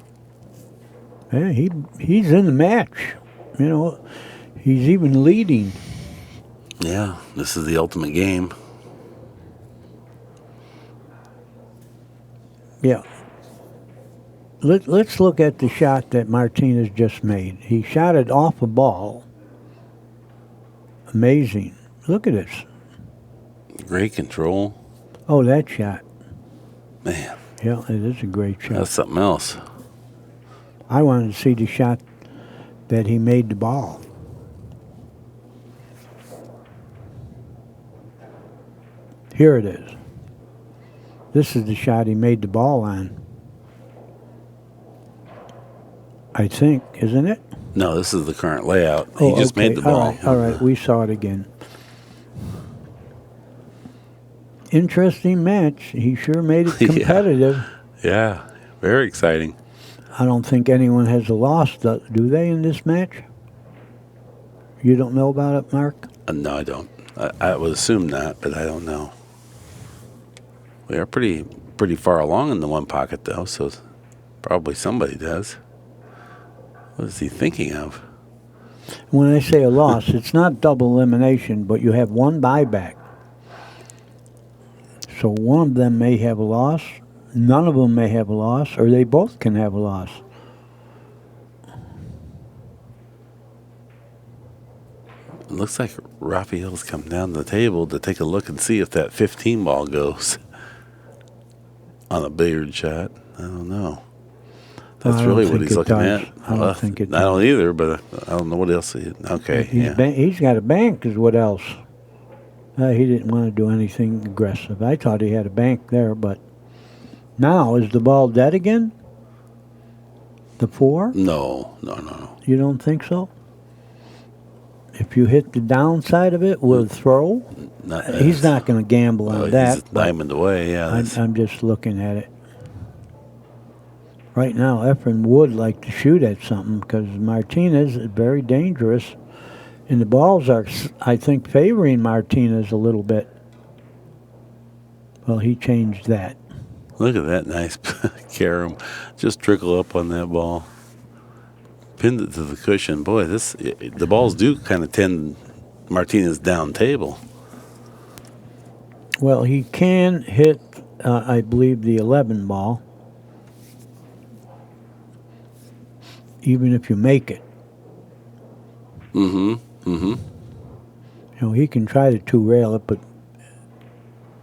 Yeah, he's in the match. You know, he's even leading. Yeah, this is the ultimate game. Yeah. Let's look at the shot that Martinez just made. He shot it off a ball. Amazing. Look at this. Great control. Oh, that shot. Man, Yeah, it is a great shot. that's something else. I wanted to see the shot that he made the ball. Here it is. This is the shot he made the ball on. I think, isn't it? No, this is the current layout. Oh, He just made the ball. All right, we saw it again. Interesting match. He sure made it Yeah. competitive. Yeah, very exciting. I don't think anyone has a loss, do they, in this match? You don't know about it, Mark? No, I don't. I would assume not, but I don't know. We are pretty far along in the one pocket, though, so probably somebody does. What is he thinking of? When I say a loss, it's not double elimination, but you have one buyback. So one of them may have a loss, none of them may have a loss, or they both can have a loss. It looks like Rafael's come down the table to take a look and see if that 15 ball goes on a billiard shot. I don't know. That's I don't really what think he's it looking does. at. I don't think it I don't does. either, but I don't know what else. Okay, yeah. He's got a bank, is what else? He didn't want to do anything aggressive. I thought he had a bank there, but now, is the ball dead again? The 4? No. You don't think so? If you hit the downside of it with a throw, he's not going to gamble on that. He's a diamond away, yeah. I'm just looking at it. Right now, Efren would like to shoot at something because Martinez is very dangerous. And the balls are, I think, favoring Martinez a little bit. Well, he changed that. Look at that nice carom. Just trickle up on that ball. Pinned it to the cushion. Boy, the balls do kind of tend Martinez down table. Well, he can hit, I believe, the 11 ball, even if you make it. You know, he can try to two-rail it, but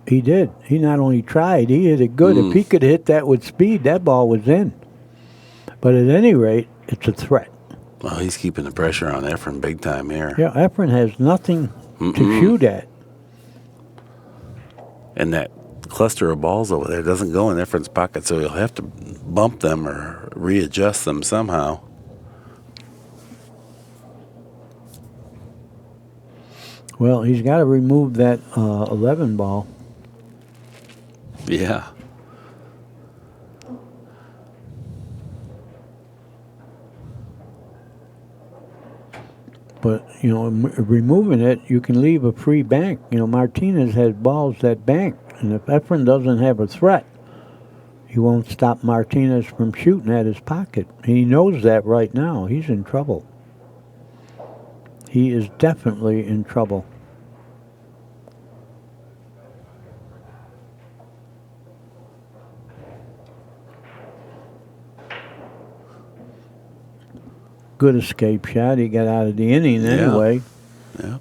he did. He not only tried, he hit it good. If he could hit that with speed, that ball was in. But at any rate, it's a threat. Well, he's keeping the pressure on Efren big time here. Yeah, Efren has nothing to shoot at. And that cluster of balls over there doesn't go in Efren's pocket, so he'll have to bump them or readjust them somehow. Well, he's got to remove that 11 ball. Yeah. But, you know, removing it, you can leave a free bank. You know, Martinez has balls that bank. And if Efren doesn't have a threat, he won't stop Martinez from shooting at his pocket. And he knows that right now. He's in trouble. He is definitely in trouble. Good escape shot. He got out of the inning anyway. Yeah.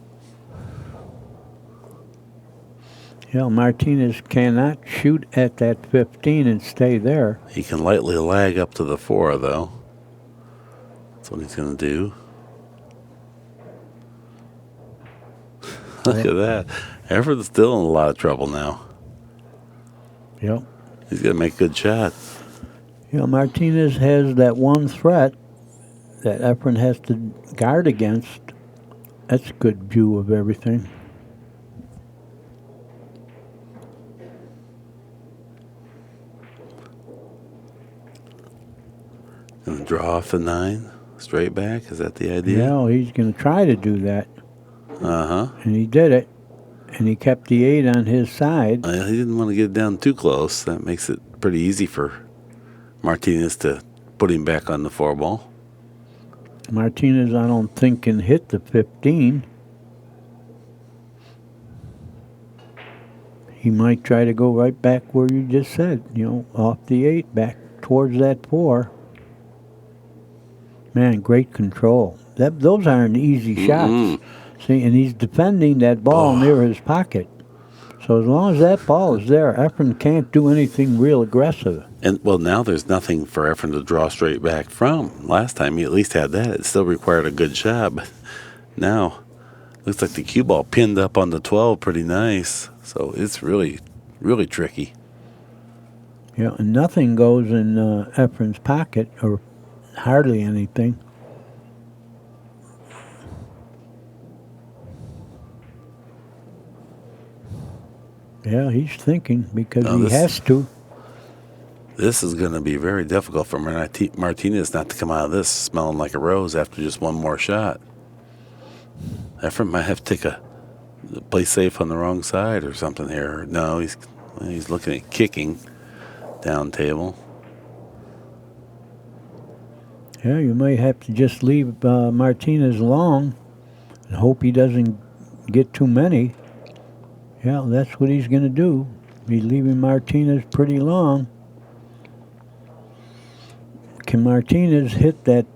Yeah, Martinez cannot shoot at that 15 and stay there. He can lightly lag up to the 4, though. That's what he's going to do. Look at that. Efren's still in a lot of trouble now. Yep. He's got to make a good shot. You know, Martinez has that one threat that Efren has to guard against. That's a good view of everything. Gonna draw off the 9, straight back. Is that the idea? Yeah, he's going to try to do that. Uh-huh. And he did it. And he kept the 8 on his side. He didn't want to get down too close. That makes it pretty easy for Martinez to put him back on the 4 ball. Martinez, I don't think, can hit the 15. He might try to go right back where you just said, you know, off the 8, back towards that 4. Man, great control. Those aren't easy shots. See, and he's defending that ball near his pocket. So as long as that ball is there, Efren can't do anything real aggressive. And, well, now there's nothing for Efren to draw straight back from. Last time he at least had that. It still required a good shot, but now looks like the cue ball pinned up on the 12 pretty nice. So it's really, really tricky. Yeah, and nothing goes in Efren's pocket, or hardly anything. Yeah, he's thinking because he has to. This is going to be very difficult for Martinez not to come out of this smelling like a rose after just one more shot. Efren might have to play safe on the wrong side or something here. No, he's looking at kicking down table. Yeah, you might have to just leave Martinez long and hope he doesn't get too many. Yeah, that's what he's going to do. He's leaving Martinez pretty long. Can Martinez hit that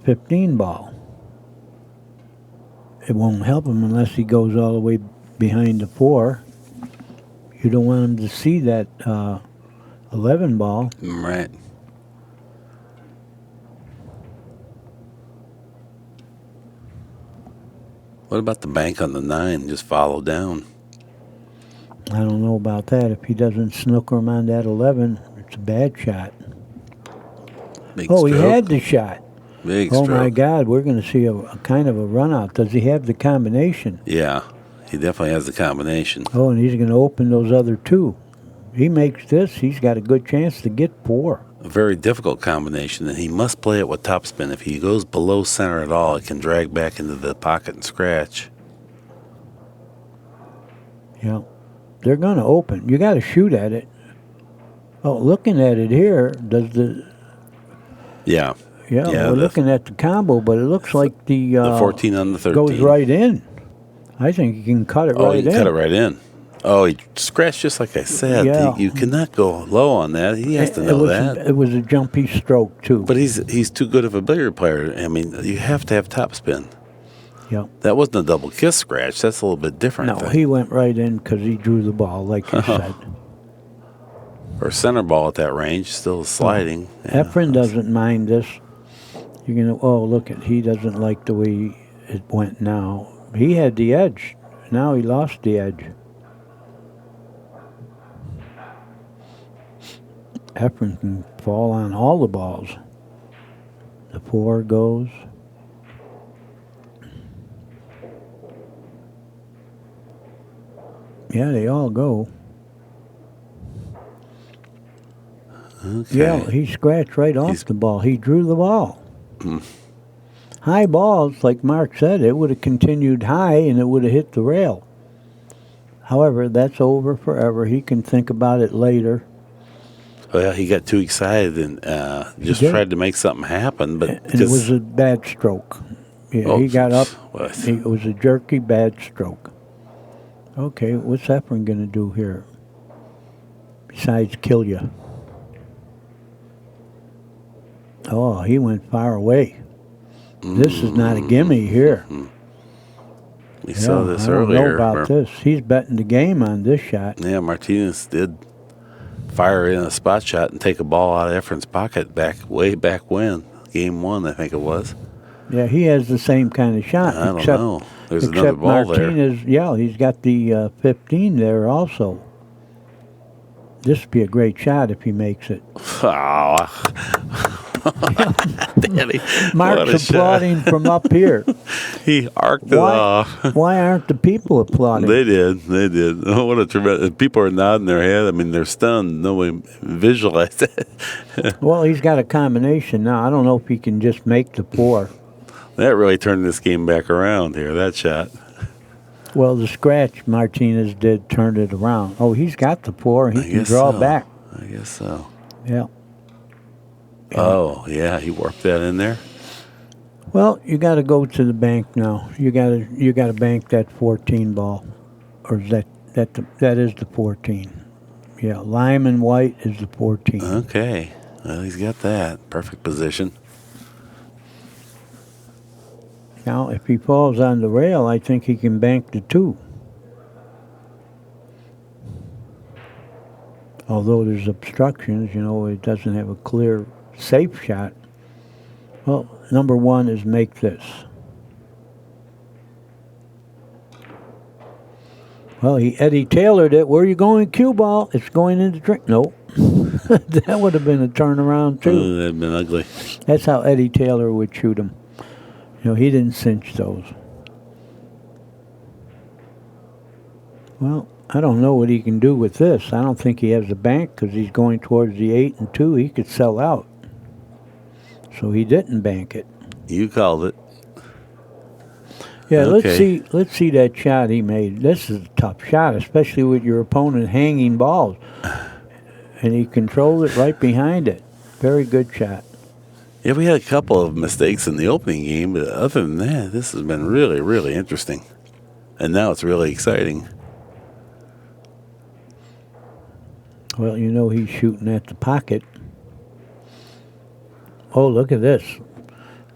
15 ball? It won't help him unless he goes all the way behind the 4. You don't want him to see that 11 ball. Right. What about the bank on the 9? Just follow down. I don't know about that. If he doesn't snooker him on that 11, it's a bad shot. Big He stroke. had the shot. Big Oh, stroke. my God, we're going to see a kind of a run out. Does he have the combination? Yeah, he definitely has the combination. Oh, and he's going to open those other 2. He makes this, he's got a good chance to get 4. A very difficult combination, and he must play it with topspin. If he goes below center at all, it can drag back into the pocket and scratch. Yeah. They're going to open. You got to shoot at it. Oh, looking at it here, does the... Yeah. Yeah, we're looking at the combo, but it looks like the 14 on the 13 goes right in. I think you can cut it Oh, right he in. cut it right in. Oh, he scratched just like I said. Yeah. You cannot go low on that. He has to know that. It was a jumpy stroke, too. But he's too good of a billiard player. I mean, you have to have topspin. Yeah. That wasn't a double kiss scratch. That's a little bit different. No, he went right in because he drew the ball, like you said. Or center ball at that range, still sliding. Efren doesn't mind this. You're gonna. Oh, look at he doesn't like the way it went now. He had the edge. Now he lost the edge. Efren can fall on all the balls. The 4 goes. Yeah, they all go. Okay. Yeah, he scratched right off the ball. He drew the ball. High balls, like Mark said, it would have continued high and it would have hit the rail. However, that's over forever. He can think about it later. Oh, yeah, he got too excited and just tried to make something happen. But And it was a bad stroke. Yeah, he got up. It was a jerky, bad stroke. Okay, what's Efren going to do here? Besides kill you. Oh, he went far away. This is not a gimme here. We saw this I don't earlier. know about this. He's betting the game on this shot. Yeah, Martinez did fire in a spot shot and take a ball out of Efren's pocket way back when. Game 1, I think it was. Yeah, he has the same kind of shot. I don't know. There's another except ball Martinez, yeah, he's got the 15 there also. This would be a great shot if he makes it. Danny, Mark's applauding from up here. He arced it off. Why aren't the people applauding? They did. Oh, what a tremendous! People are nodding their head. I mean, they're stunned. Nobody visualized it. Well, he's got a combination now. I don't know if he can just make the 4. That really turned this game back around here. That shot. Well, the scratch Martinez did turn it around. Oh, he's got the 4. He can draw back. I guess so. Yeah. Oh, yeah, he warped that in there. Well, you got to go to the bank now. You got to bank that 14 ball, or is that is the 14? Yeah, lime and white is the 14. Okay, well, he's got that perfect position. Now, if he falls on the rail, I think he can bank the 2. Although there's obstructions, it doesn't have a clear, safe shot. Well, number one is make this. Well, he Eddie Taylored it. Where are you going, cue ball? It's going into drink. Nope. That would have been a turnaround, too. Ooh, that'd been ugly. That's how Eddie Taylor would shoot him. He didn't cinch those. Well, I don't know what he can do with this. I don't think he has a bank because he's going towards the 8 and 2. He could sell out. So he didn't bank it. You called it. Yeah, Okay. let's see that shot he made. This is a tough shot, especially with your opponent hanging balls. And he controlled it right behind it. Very good shot. Yeah, we had a couple of mistakes in the opening game, but other than that, this has been really, really interesting. And now it's really exciting. Well, he's shooting at the pocket. Oh, look at this.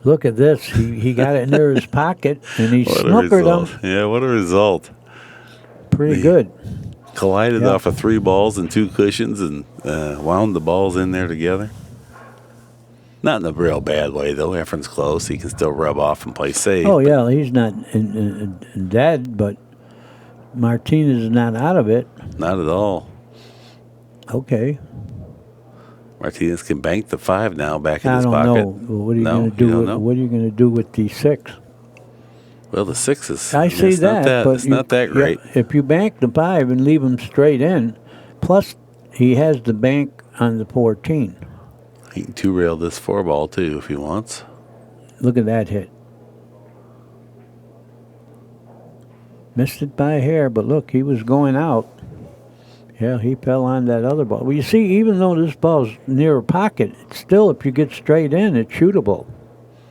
Look at this. He got it near his pocket, and he What a snookered result. him. Yeah, what a result. Pretty good. Collided Yeah. off of 3 balls and 2 cushions and wound the balls in there together. Not in a real bad way, though. Efren's close. He can still rub off and play safe. Oh, yeah, he's not in dead, but Martinez is not out of it. Not at all. Okay. Martinez can bank the 5 now back in I his don't pocket. know. What are you No, going to you do? don't know? What are you going to do with the 6? Well, the 6 is. I see it's not that, but it's not that great. Yeah, if you bank the 5 and leave him straight in, plus he has the bank on the 14. He can 2-rail this 4 ball too if he wants. Look at that hit. Missed it by a hair, but look, he was going out. Yeah, he fell on that other ball. Well, you see, even though this ball's near a pocket, it's still, if you get straight in, it's shootable.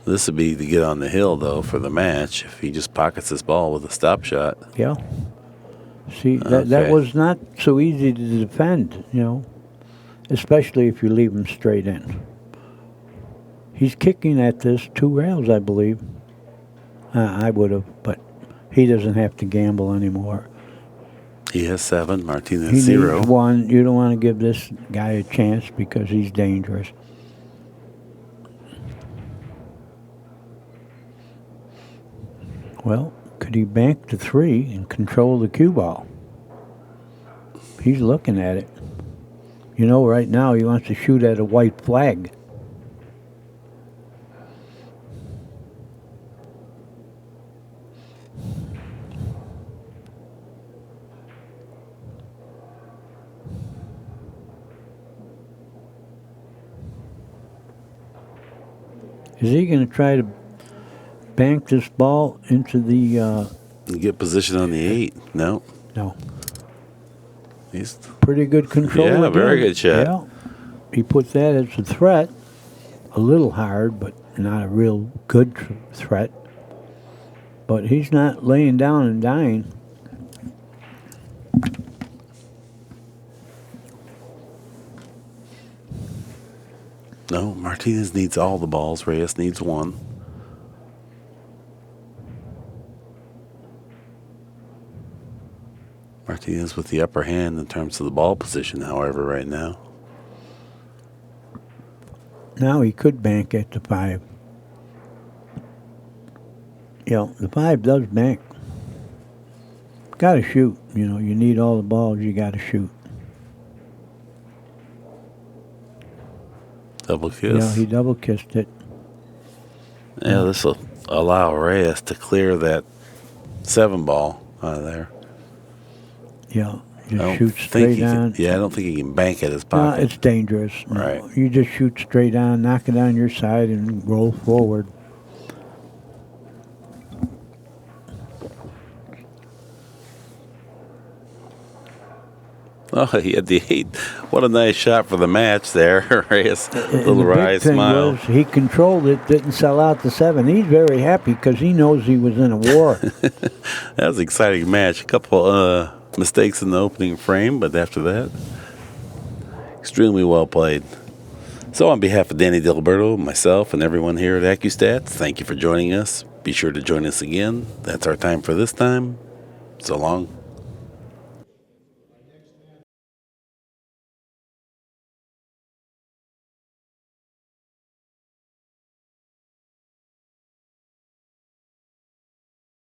This would be to get on the hill, though, for the match if he just pockets this ball with a stop shot. Yeah. See, that Okay. was not so easy to defend, especially if you leave him straight in. He's kicking at this 2 rails, I believe. I would have, but he doesn't have to gamble anymore. He has 7, Martinez He 0. needs 1. You don't want to give this guy a chance because he's dangerous. Well, could he bank the 3 and control the cue ball? He's looking at it. Right now he wants to shoot at a white flag. Is he going to try to bank this ball into the... Get position on the 8. No. No. He's Pretty good control. Yeah, again. very good shot. Yeah. He put that as a threat. A little hard, but not a real good threat. But he's not laying down and dying. No, Martinez needs all the balls. Reyes needs 1. Martinez with the upper hand in terms of the ball position, however, right now. Now he could bank at the 5. The 5 does bank. Got to shoot. You need all the balls. You got to shoot. Double kiss. He double kissed it. Yeah, this will allow Reyes to clear that 7 ball out of there. Yeah, I don't just shoot think straight he on. can, I don't think he can bank at his No, pocket. it's dangerous. No. Right. You just shoot straight on, knock it on your side, and roll forward. Oh, he had the 8. What a nice shot for the match there. Reyes, little And the wry big thing smile. was he controlled it, didn't sell out the 7. He's very happy because he knows he was in a war. That was an exciting match. A couple mistakes in the opening frame, but after that, extremely well played. So on behalf of Danny DiLiberto, myself, and everyone here at ACCUSTATS, thank you for joining us. Be sure to join us again. That's our time for this time. So long.